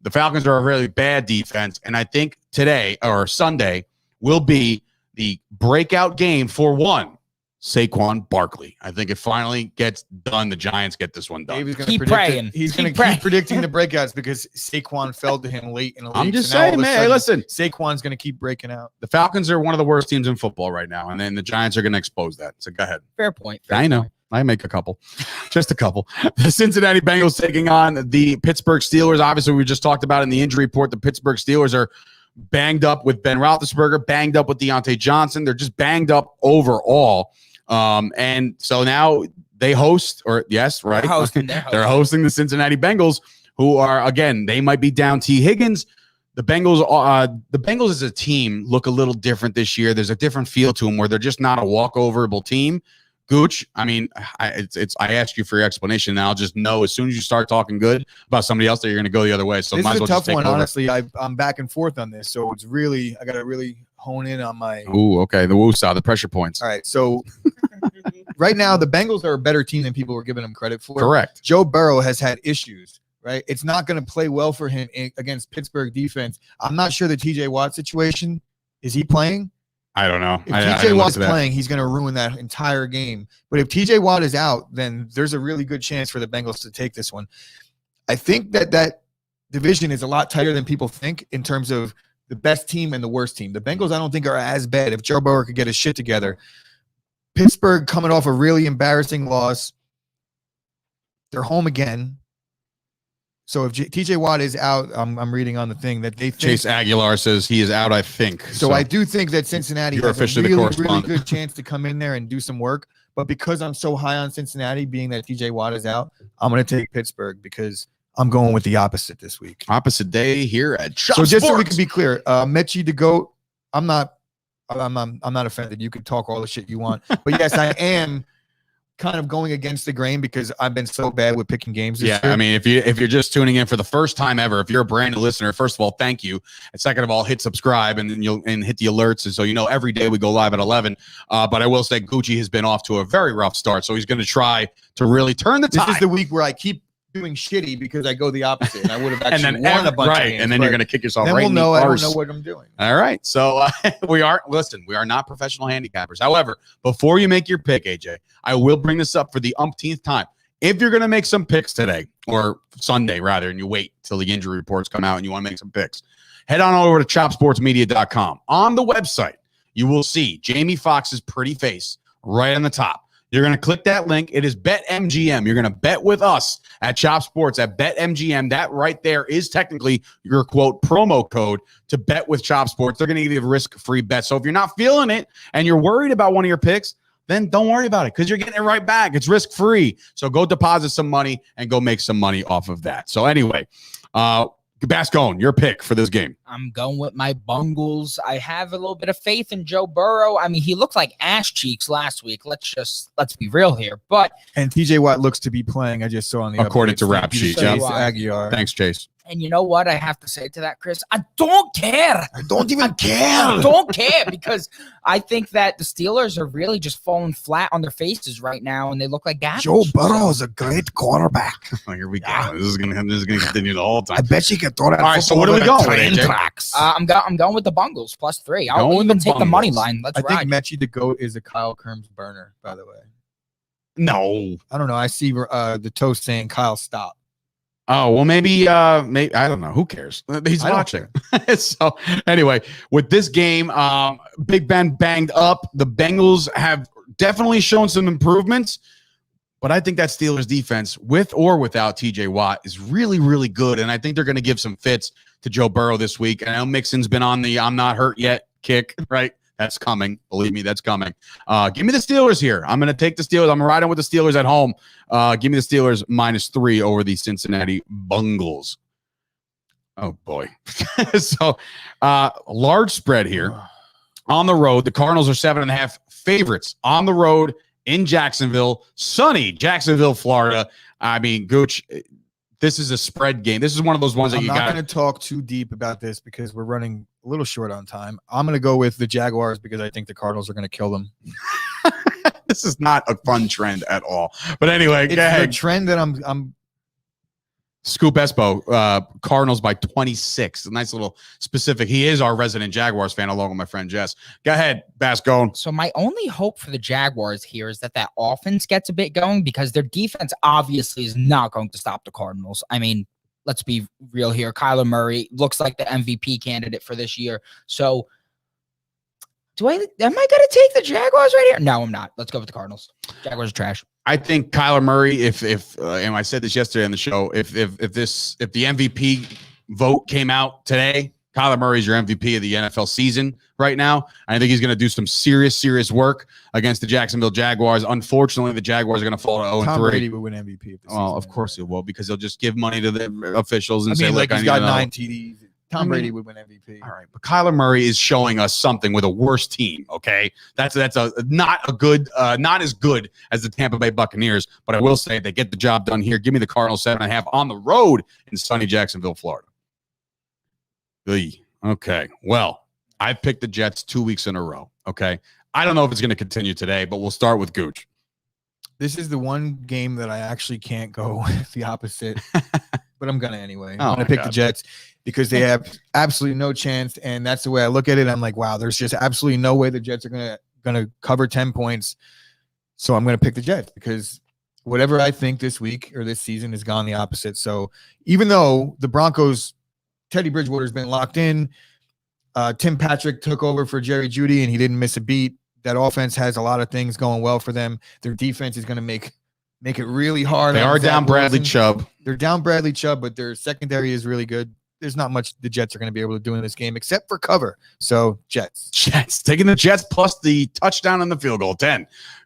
The Falcons are a really bad defense, and I think today or Sunday will be the breakout game for one, Saquon Barkley. I think it finally gets done. The Giants get this one done. David's gonna Keep predict praying. it. He's going to keep predicting the breakouts because Saquon fell to him late in the league. I'm just So now all saying, of a man. Hey, sudden, listen, Saquon's going to keep breaking out. the Falcons are one of the worst teams in football right now, and then the Giants are going to expose that. So go ahead. Fair point. I know. I make a couple, just a couple. The Cincinnati Bengals taking on the Pittsburgh Steelers. Obviously, we just talked about in the injury report, the Pittsburgh Steelers are banged up with Ben Roethlisberger, banged up with Deontay Johnson. They're just banged up overall. And so now they host, or yes, right? They're hosting the Cincinnati Bengals, who are, again, they might be down T. Higgins. The Bengals as a team look a little different this year. There's a different feel to them where they're just not a walkoverable team. Gooch, I mean, I asked you for your explanation, and I'll just know as soon as you start talking good about somebody else that you're going to go the other way. So this might is as a well tough just take one, over. honestly. I'm back and forth on this, so it's really I got to really hone in on my. Ooh, okay, the woosah, the pressure points. All right, so right now the Bengals are a better team than people were giving them credit for. Correct. Joe Burrow has had issues. Right, it's not going to play well for him against Pittsburgh defense. I'm not sure the TJ Watt situation. Is he playing? I don't know. If TJ Watt's playing, he's going to ruin that entire game. But if TJ Watt is out, then there's a really good chance for the Bengals to take this one. I think that division is a lot tighter than people think in terms of the best team and the worst team. The Bengals, I don't think, are as bad if Joe Burrow could get his shit together. Pittsburgh coming off a really embarrassing loss. They're home again. So if TJ Watt is out, I'm reading on the thing that they think. Chase Aguilar says he is out, I think. So I do think that Cincinnati You're has officially a the really correspondent. good chance to come in there and do some work. But because I'm so high on Cincinnati, being that TJ Watt is out, I'm going to take Pittsburgh because I'm going with the opposite this week. Opposite day here at Chop So just Sports. so we can be clear, Mechie the GOAT, I'm not offended. You can talk all the shit you want. But yes, I am kind of going against the grain because I've been so bad with picking games this year. I mean, if you're just tuning in for the first time ever, if you're a brand new listener, first of all, thank you. And second of all, hit subscribe and then you'll hit the alerts. And so you know every day we go live at 11. But I will say Gucci has been off to a very rough start. So he's going to try to really turn the tide. This is the week where I keep doing shitty because I go the opposite. And I would have actually won a bunch of games. And then you're going to kick yourself then right we'll in know the I don't arse. know what I'm doing. All right. So we are not professional handicappers. However, before you make your pick, AJ, I will bring this up for the umpteenth time. If you're going to make some picks today or Sunday rather, and you wait till the injury reports come out and you want to make some picks, head on over to chopsportsmedia.com. On the website, you will see Jamie Foxx's pretty face right on the top. You're going to click that link. It is BetMGM. You're going to bet with us at Chop Sports at BetMGM. That right there is technically your, quote, promo code to bet with Chop Sports. They're going to give you a risk-free bet. So if you're not feeling it and you're worried about one of your picks, then don't worry about it because you're getting it right back. It's risk-free. So go deposit some money and go make some money off of that. So anyway, Bascone, your pick for this game. I'm going with my Bungles. I have a little bit of faith in Joe Burrow. I mean, he looked like ass cheeks last week. Let's be real here. But And TJ Watt looks to be playing. I just saw on the According updates. to Rap Thank you, Sheet, Chase yeah. Aguilar. Thanks, Chase. and you know what I have to say to that, Chris? I don't care. I don't even care. I don't care because I think that the Steelers are really just falling flat on their faces right now, and they look like garbage. Joe Burrow is a great quarterback. Oh, here we go. This is gonna continue the whole time. I bet you can throw that. All right, so what are we going with, AJ? Tracks. I'm going with the Bungles +3. I'll Going even the take the money Bungles. line. Let's I ride. think Mechie the GOAT is a Kyle Kerms burner, by the way. No. I don't know. I see the toast saying Kyle stop. Oh, well, maybe I don't know. Who cares? He's I don't watching. So anyway, with this game, Big Ben banged up. The Bengals have definitely shown some improvements, but I think that Steelers defense, with or without TJ Watt, is really, really good. And I think they're going to give some fits to Joe Burrow this week. I know Mixon's been on the I'm not hurt yet kick, right? That's coming. Believe me, that's coming. Give me the Steelers here. I'm going to take the Steelers. I'm riding with the Steelers at home. Give me the Steelers -3 over the Cincinnati Bungles. Oh, boy. So, large spread here. On the road, the Cardinals are 7.5 favorites on the road in Jacksonville. Sunny Jacksonville, Florida. I mean, Gooch, this is a spread game. This is one of those ones that I'm you not got. going to talk too deep about this because we're running a little short on time. I'm going to go with the Jaguars because I think the Cardinals are going to kill them. This is not a fun trend at all. But anyway, It's go ahead. the trend that I'm Scoop Espo, Cardinals by 26. A nice little specific. He is our resident Jaguars fan, along with my friend Jess. Go ahead, Bascone. So my only hope for the Jaguars here is that offense gets a bit going, because their defense obviously is not going to stop the Cardinals. I mean, let's be real here. Kyler Murray looks like the MVP candidate for this year. So am I going to take the Jaguars right here? No, I'm not. Let's go with the Cardinals. Jaguars are trash. I think Kyler Murray, and I said this yesterday on the show, if the MVP vote came out today, Kyler Murray is your MVP of the NFL season right now. I think he's going to do some serious work against the Jacksonville Jaguars. Unfortunately, the Jaguars are going to fall to 0-3. Tom Brady would win MVP. Well, of course he will, because he'll just give money to the officials and I mean, say, like, "Look, he's got 9 TDs. Tom Brady would win MVP. All right, but Kyler Murray is showing us something with a worse team. Okay, that's not as good as the Tampa Bay Buccaneers. But I will say they get the job done here. Give me the Cardinals 7.5 on the road in sunny Jacksonville, Florida. Okay, well, I picked the Jets 2 weeks in a row. Okay, I don't know if it's going to continue today, but we'll start with Gooch. This is the one game that I actually can't go the opposite, but I'm gonna anyway. Oh I'm gonna pick the Jets because they have absolutely no chance, and that's the way I look at it. I'm like, wow, there's just absolutely no way the Jets are gonna cover 10 points. So I'm gonna pick the Jets because whatever I think this week or this season has gone the opposite. So even though the Broncos, Teddy Bridgewater's been locked in, Tim Patrick took over for Jerry Jeudy and he didn't miss a beat. That offense has a lot of things going well for them. Their defense is going to make it really hard. They are down Bradley Chubb. They're down Bradley Chubb, but their secondary is really good. There's not much the Jets are going to be able to do in this game except for cover. So Jets taking the Jets plus the touchdown on the field goal. 10.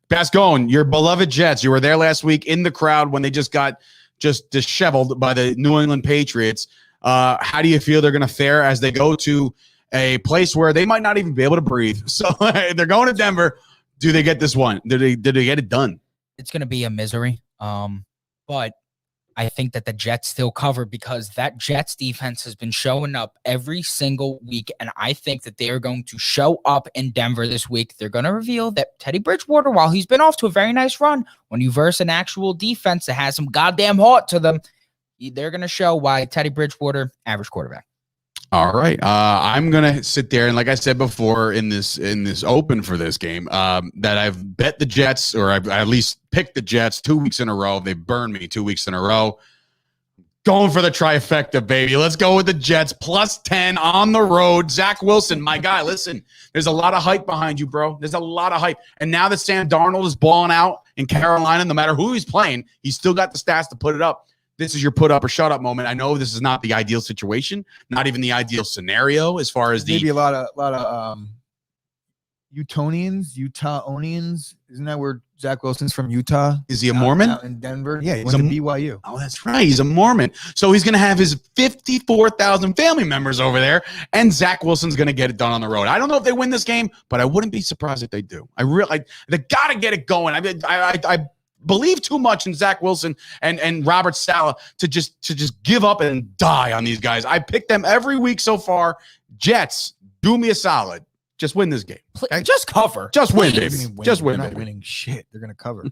Bascone, your beloved Jets. You were there last week in the crowd when they just got disheveled by the New England Patriots. How do you feel they're going to fare as they go to a place where they might not even be able to breathe? So they're going to Denver. Do they get this one? Did they get it done? It's going to be a misery. But I think that the Jets still cover because that Jets defense has been showing up every single week. And I think that they are going to show up in Denver this week. They're going to reveal that Teddy Bridgewater, while he's been off to a very nice run, when you verse an actual defense that has some goddamn heart to them, they're going to show why Teddy Bridgewater, average quarterback. All right. I'm going to sit there. And like I said before in this open for this game, that I've bet the Jets, or I've at least picked the Jets 2 weeks in a row. They burned me 2 weeks in a row. Going for the trifecta, baby. Let's go with the Jets plus 10 on the road. Zach Wilson, my guy. Listen, there's a lot of hype behind you, bro. There's a lot of hype. And now that Sam Darnold is balling out in Carolina, no matter who he's playing, he's still got the stats to put it up. This is your put up or shut up moment. I know this is not the ideal situation, not even the ideal scenario as far as maybe a lot of Utahonians. Isn't that where Zach Wilson's from? Utah? Is he a Mormon? Out in Denver. Yeah, he went to BYU. Oh, that's right. He's a Mormon. So he's going to have his 54,000 family members over there, and Zach Wilson's going to get it done on the road. I don't know if they win this game, but I wouldn't be surprised if they do. They got to get it going. I believe too much in Zach Wilson and Robert Saleh to just give up and die on these guys. I picked them every week so far. Jets, do me a solid. Just win this game. Okay? Just cover. Just win, baby. Just win. They're not winning shit. They're going to cover.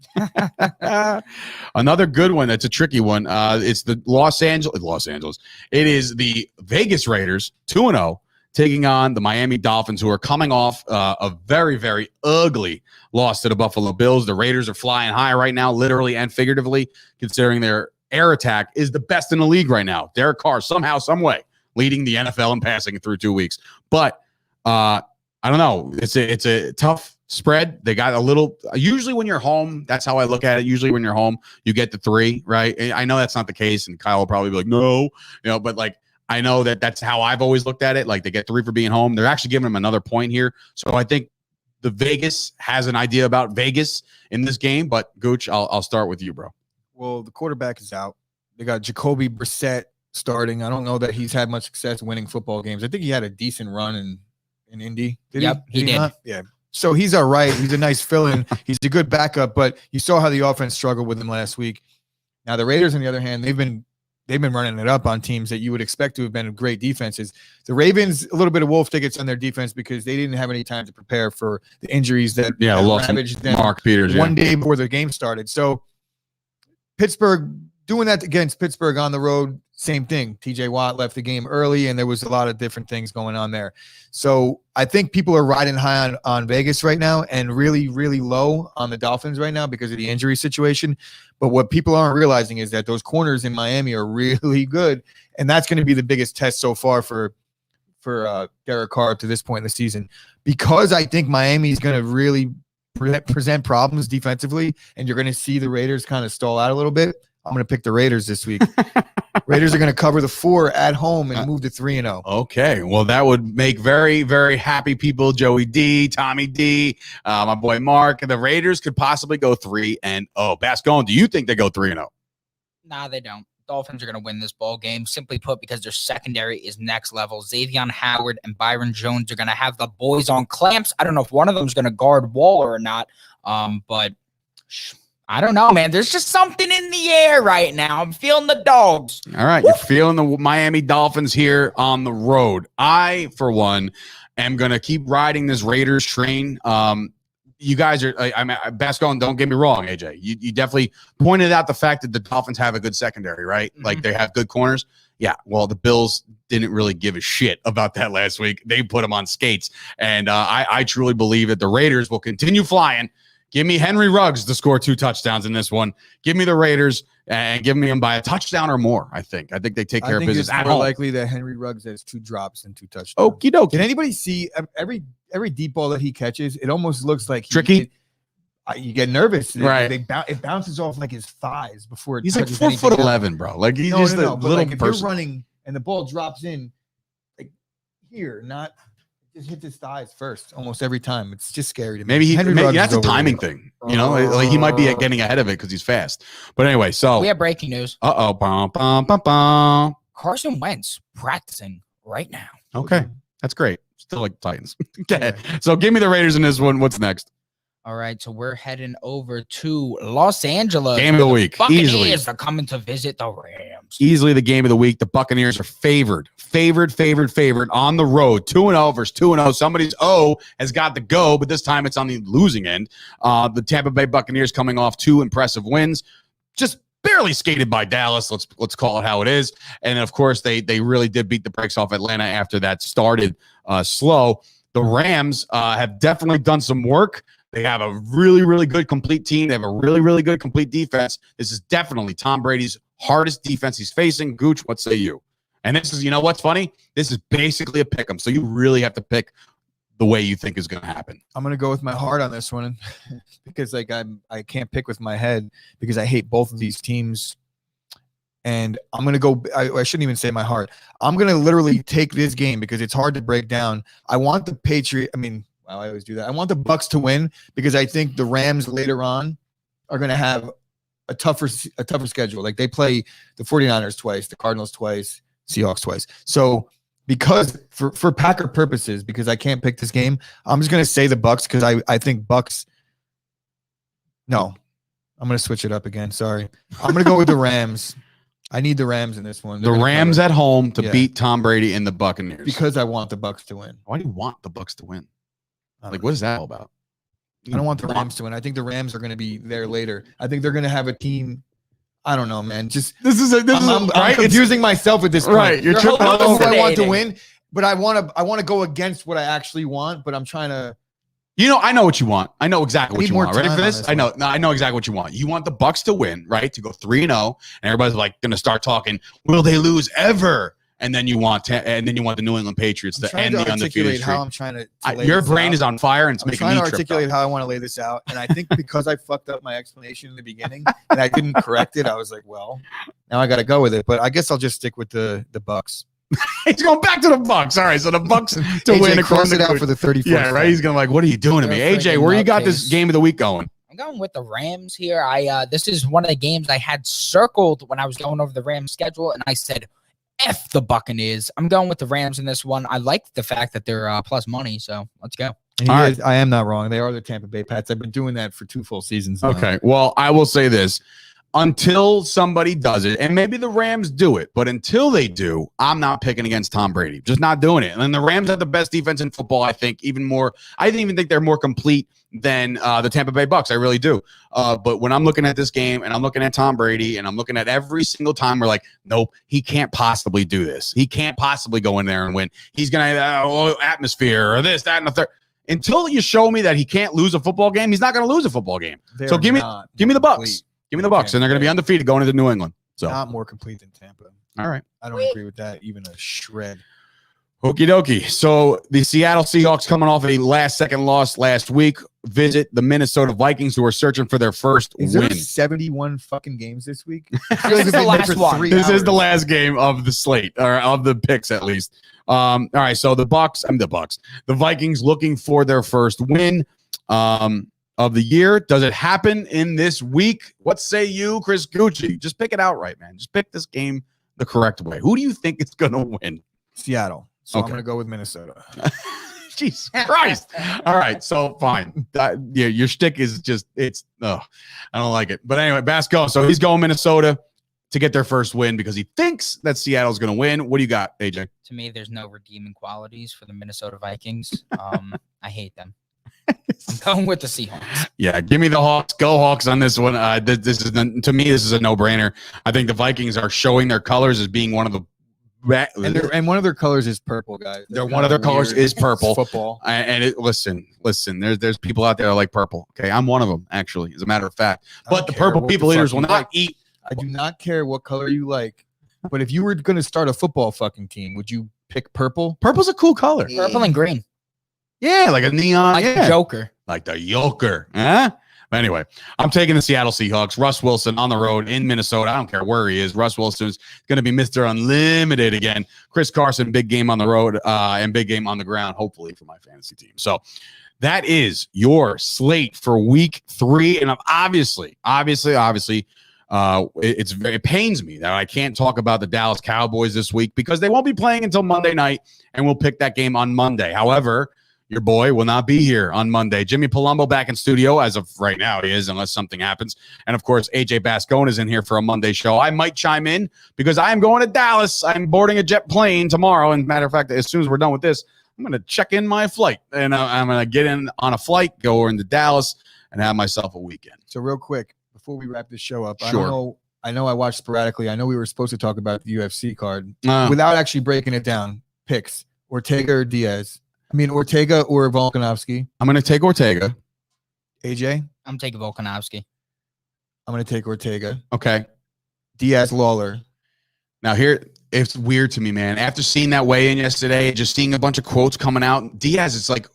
Another good one. That's a tricky one. It's the Los Angeles. It is the Vegas Raiders, 2-0, taking on the Miami Dolphins, who are coming off a very, very ugly loss to the Buffalo Bills. The Raiders are flying high right now, literally and figuratively, considering their air attack is the best in the league right now. Derek Carr, somehow, some way, leading the NFL in passing through 2 weeks. But I don't know. It's a tough spread. They got a little. Usually when you're home, that's how I look at it. Usually when you're home, you get the 3, right? I know that's not the case, and Kyle will probably be like, no, but like, I know that's how I've always looked at it. Like, they get 3 for being home. They're actually giving them another point here. So I think the Vegas has an idea about Vegas in this game. But Gooch, I'll start with you, bro. Well, the quarterback is out. They got Jacoby Brissett starting. I don't know that he's had much success winning football games. I think he had a decent run in Indy. He did. Not? Yeah. So he's all right. He's a nice fill-in. He's a good backup, but you saw how the offense struggled with him last week. Now the Raiders, on the other hand, they've been they've been running it up on teams that you would expect to have been great defenses. The Ravens, a little bit of wolf tickets on their defense because they didn't have any time to prepare for the injuries that ravaged them Mark Peters one day before the game started. So Pittsburgh doing that against Pittsburgh on the road, same thing. TJ Watt left the game early, and there was a lot of different things going on there. So I think people are riding high on Vegas right now and really, really low on the Dolphins right now because of the injury situation. But what people aren't realizing is that those corners in Miami are really good, and that's going to be the biggest test so far for Garrett Cole to this point in the season, because I think Miami is going to really present problems defensively, and you're going to see the Raiders kind of stall out a little bit. I'm going to pick the Raiders this week. Raiders are going to cover the 4 at home and move to 3-0. Okay. Well, that would make very, very happy people. Joey D, Tommy D, my boy Mark. The Raiders could possibly go 3-0. Bascone, do you think they go 3-0? Nah, they don't. Dolphins are going to win this ball game, simply put, because their secondary is next level. Xavier Howard and Byron Jones are going to have the boys on clamps. I don't know if one of them is going to guard Waller or not, but I don't know, man. There's just something in the air right now. I'm feeling the dogs. All right. Woo! You're feeling the Miami Dolphins here on the road. I, for one, am going to keep riding this Raiders train. You guys are, Bascone, don't get me wrong, AJ. You definitely pointed out the fact that the Dolphins have a good secondary, right? Mm-hmm. Like they have good corners. Yeah, well, the Bills didn't really give a shit about that last week. They put them on skates. And I truly believe that the Raiders will continue flying. Give me Henry Ruggs to score 2 touchdowns in this one. Give me the Raiders and give me them by a touchdown or more, I think. I think they take care of business at home. It's more likely that Henry Ruggs has 2 drops and 2 touchdowns. Okie dokie. Can anybody see every deep ball that he catches? It almost looks like tricky. You get nervous. Right. It bounces off like his thighs before it He's like 4'11", bro. Like he's just a little like if person. you're running and the ball drops in like here, not just hits his thighs first almost every time. It's just scary to me. Maybe that's a timing thing. You know, like he might be getting ahead of it because he's fast. But anyway, so we have breaking news. Carson Wentz practicing right now. Okay, that's great. Still like Titans. Okay, so give me the Raiders in this one. What's next? All right, so we're heading over to Los Angeles. Game of the week. Buccaneers are coming to visit the Rams. Easily the game of the week. The Buccaneers are favored on the road. 2-0 versus 2-0. Somebody's O has got to go, but this time it's on the losing end. The Tampa Bay Buccaneers coming off 2 impressive wins. Just barely skated by Dallas. Let's call it how it is. And of course, they really did beat the brakes off Atlanta after that started slow. The Rams have definitely done some work. They have a really, really good complete team. They have a really, really good complete defense. This is definitely Tom Brady's hardest defense he's facing. Gooch, what say you? And this is, you know what's funny? This is basically a pick 'em. So you really have to pick the way you think is going to happen. I'm going to go with my heart on this one because like I can't pick with my head because I hate both of these teams. And I'm going to go, I shouldn't even say my heart. I'm going to literally take this game because it's hard to break down. I want the I always do that. I want the Bucs to win because I think the Rams later on are going to have a tougher schedule. Like they play the 49ers twice, the Cardinals twice, Seahawks twice. So because for Packer purposes, because I can't pick this game, I'm just going to say the Bucs because I think Bucs. No, I'm going to switch it up again. Sorry. I'm going to go with the Rams. I need the Rams in this one. The Rams at home to beat Tom Brady and the Buccaneers. Because I want the Bucs to win. Why do you want the Bucs to win? Like, what is that all about? I don't want the Rams to win. I think the Rams are going to be there later. I think they're going to have a team. I don't know, man. Just I'm confusing myself with this. Right, you're tripping over. I want to win, but I want to go against what I actually want. But I'm trying to. You know, I know what you want. I know exactly what you want. Ready for this? I know exactly what you want. You want the Bucs to win, right? To go 3-0, and everybody's like going to start talking. Will they lose ever? And then you want the New England Patriots to end the undefeated streak. How I'm trying to lay your this brain out. Is on fire, and it's making me trying to articulate how I want to lay this out. And I think because I fucked up my explanation in the beginning and I didn't correct it, I was like, well, now I got to go with it. But I guess I'll just stick with the Bucs. He's going back to the Bucs. All right, so the Bucs to AJ, win cross it out for the 34th. Yeah, right. He's gonna like, what are you doing to me, AJ? Where you got this game of the week going? I'm going with the Rams here. This is one of the games I had circled when I was going over the Rams schedule, and I said, F the Buccaneers. I'm going with the Rams in this one. I like the fact that they're plus money, so let's go. I am not wrong. They are the Tampa Bay Pats. I've been doing that for 2 full seasons now. Okay, well, I will say this. until somebody does it, and maybe the Rams do it, but until they do, I'm not picking against Tom Brady. Just not doing it. And then the Rams have the best defense in football, I think, even more. I didn't even think they're more complete than the Tampa Bay Bucks. I really do. But when I'm looking at this game and I'm looking at Tom Brady and I'm looking at every single time, we're like, nope, he can't possibly do this. He can't possibly go in there and win. He's going to atmosphere or this, that, and the third. Until you show me that he can't lose a football game, he's not going to lose a football game. So give me the Bucks. Give me the Bucks, and they're going to be undefeated going into New England. So not more complete than Tampa. All right. I don't agree with that even a shred. Okie dokie. So the Seattle Seahawks, coming off a last-second loss last week, visit the Minnesota Vikings, who are searching for their first win. There 71 fucking games this week? This is the last one. This is the last game of the slate, or of the picks at least. All right, so the Vikings looking for their first win of the year. Does it happen in this week? What say you, Chris Gucci? Just pick it outright, man. Just pick this game the correct way. Who do you think is going to win? Seattle. So Okay. I'm going to go with Minnesota. Jesus Christ. All right, so fine. Yeah, your shtick is just, I don't like it. But anyway, Basco. So he's going Minnesota to get their first win because he thinks that Seattle's going to win. What do you got, AJ? To me, there's no redeeming qualities for the Minnesota Vikings. I hate them. I'm going with the Seahawks. Yeah, give me the Hawks. Go Hawks on this one. This is to me, this is a no-brainer. I think the Vikings are showing their colors as being one of the And one of their colors is purple, guys. one of their colors is purple. Football. Listen. There's people out there that like purple. Okay, I'm one of them, actually, as a matter of fact. I don't But the care purple what people the eaters fuck will you not like. eat. I do not care what color you like, but if you were going to start a football fucking team, would you pick purple? Purple's a cool color. Purple and green. Yeah, like a neon. Like Yeah. Joker. Like the Joker. Huh? Anyway, I'm taking the Seattle Seahawks. Russ Wilson on the road in Minnesota. I don't care where he is. Russ Wilson's going to be Mr. Unlimited again. Chris Carson, big game on the road and big game on the ground, hopefully, for my fantasy team. So that is your slate for week 3. And obviously, it pains me that I can't talk about the Dallas Cowboys this week because they won't be playing until Monday night, and we'll pick that game on Monday. However, your boy will not be here on Monday. Jimmy Palumbo back in studio as of right now. He is, unless something happens. And, of course, AJ Bascone is in here for a Monday show. I might chime in because I am going to Dallas. I'm boarding a jet plane tomorrow. And, matter of fact, as soon as we're done with this, I'm going to check in my flight. And I'm going to get in on a flight, go into Dallas, and have myself a weekend. So real quick, before we wrap this show up, Sure. I know I watched sporadically. I know we were supposed to talk about the UFC card Uh, without actually breaking it down. Picks, Ortega or Diaz? I mean, Ortega or Volkanovski? I'm going to take Ortega. AJ? I'm taking Volkanovski. I'm going to take Ortega. Okay. Diaz Lawler. Now here, it's weird to me, man. After seeing that weigh-in yesterday, just seeing a bunch of quotes coming out, Diaz, it's like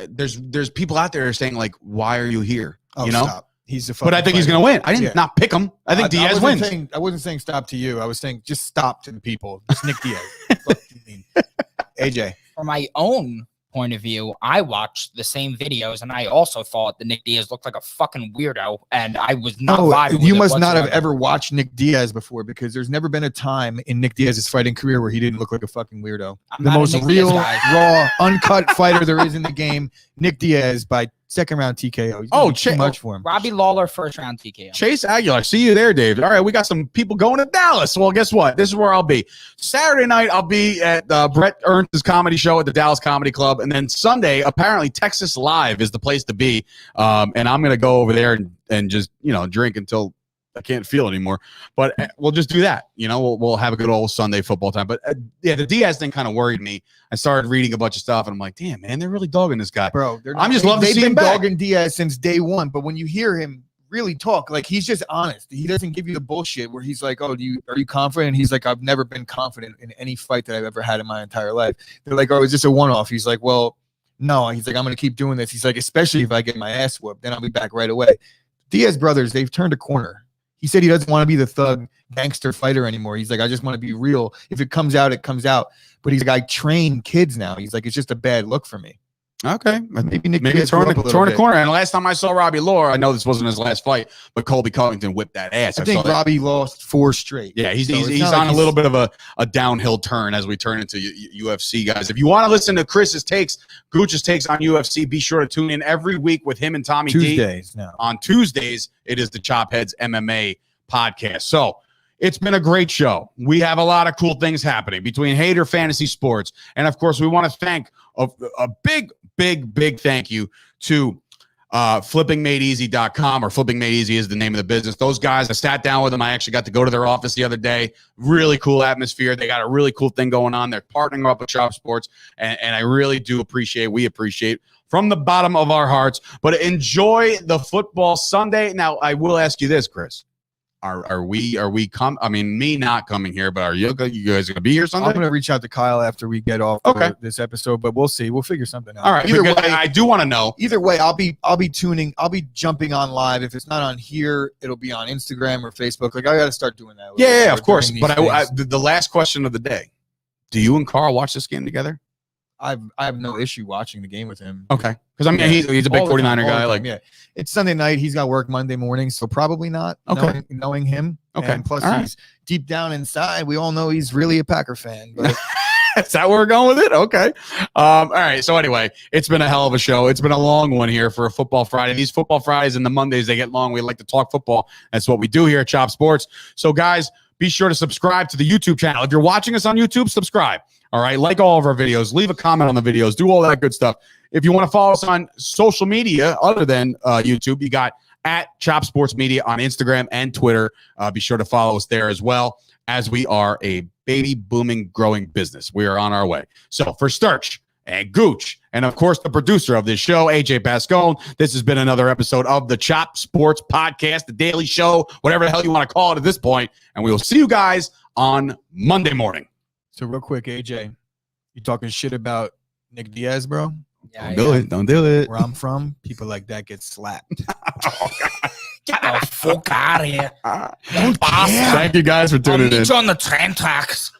there's people out there saying like, "Why are you here?" Oh, you know. stop. He's a But I think he's going to win. I didn't not pick him. I think Diaz wins. I wasn't saying stop to you. I was saying just stop to the people. Just Nick Diaz. What do you mean? AJ. From my own point of view, I watched the same videos and I also thought that Nick Diaz looked like a fucking weirdo, and I was not vibing with you it must not have whatsoever. ever watched Nick Diaz before, because there's never been a time in Nick Diaz's fighting career where he didn't look like a fucking weirdo. I'm The not a most Nick Diaz real, guy. raw, uncut fighter there is in the game. Nick Diaz by second round TKO. He's too much for him. Robbie Lawler, first round TKO. Chase Aguilar, see you there, Dave. All right, we got some people going to Dallas. Well, guess what? This is where I'll be. Saturday night, I'll be at Brett Ernst's comedy show at the Dallas Comedy Club. And then Sunday, apparently Texas Live is the place to be. And I'm going to go over there and just, drink until I can't feel anymore. But we'll just do that. We'll have a good old Sunday football time. But the Diaz thing kind of worried me. I started reading a bunch of stuff, and I'm like, damn, man, they're really dogging this guy. Bro, I'm just love to they've see been him back. dogging Diaz since day one, but when you hear him really talk, like, he's just honest. He doesn't give you the bullshit where he's like, oh, are you confident? He's like, I've never been confident in any fight that I've ever had in my entire life. They're like, oh, is this a one-off? He's like, well, no. He's like, I'm going to keep doing this. He's like, especially if I get my ass whooped, then I'll be back right away. Diaz brothers, they've turned a corner. He said he doesn't want to be the thug gangster fighter anymore. He's like, I just want to be real. If it comes out, it comes out. But he's like, I train kids now. He's like, it's just a bad look for me. Okay. Maybe Maybe turn a corner. And last time I saw Robbie Lawler, I know this wasn't his last fight, but Colby Covington whipped that ass. I think Robbie lost 4 straight. Yeah, he's on a little bit of a downhill turn as we turn into UFC, guys. If you want to listen to Chris's takes, Gooch's takes on UFC, be sure to tune in every week with him and Tommy Tuesdays D. now. On Tuesdays, it is the Chopheads MMA podcast. So it's been a great show. We have a lot of cool things happening between Hater Fantasy Sports. And, of course, we want to thank a big thank you to flippingmadeeasy.com, or Flipping Made Easy is the name of the business. Those guys, I sat down with them. I actually got to go to their office the other day. Really cool atmosphere. They got a really cool thing going on. They're partnering up with Chop Sports, and I really do we appreciate from the bottom of our hearts. But enjoy the football Sunday. Now, I will ask you this, Chris. Are we me not coming here, but are you guys going to be here Sunday? I'm going to reach out to Kyle after we get off this episode, but we'll see. We'll figure something out. All right. Either way, I do want to know. Either way, I'll be jumping on live. If it's not on here, it'll be on Instagram or Facebook. Like, I got to start doing that. Yeah, of course. But the last question of the day: do you and Carl watch this game together? I have no issue watching the game with him. Okay. Because he's a big 49er guy. Yeah. It's Sunday night. He's got work Monday morning, so probably not. Okay. Knowing him. Okay. And plus, he's deep down inside. We all know he's really a Packer fan. But is that where we're going with it? Okay. All right. So anyway, it's been a hell of a show. It's been a long one here for a Football Friday. These Football Fridays and the Mondays, they get long. We like to talk football. That's what we do here at Chop Sports. So guys, be sure to subscribe to the YouTube channel. If you're watching us on YouTube, subscribe. All right. Like all of our videos. Leave a comment on the videos. Do all that good stuff. If you want to follow us on social media other than YouTube, you got at Chop Sports Media on Instagram and Twitter. Be sure to follow us there as well, as we are a baby booming growing business. We are on our way. So for Sturch and Gooch, and of course the producer of this show, AJ Bascone, this has been another episode of the Chop Sports Podcast, the Daily Show, whatever the hell you want to call it at this point. And we will see you guys on Monday morning. So real quick, AJ, you talking shit about Nick Diaz, bro? Yeah, Don't do it. Where I'm from, people like that get slapped. Get the fuck out of here. Thank you guys for tuning in. On the train tracks.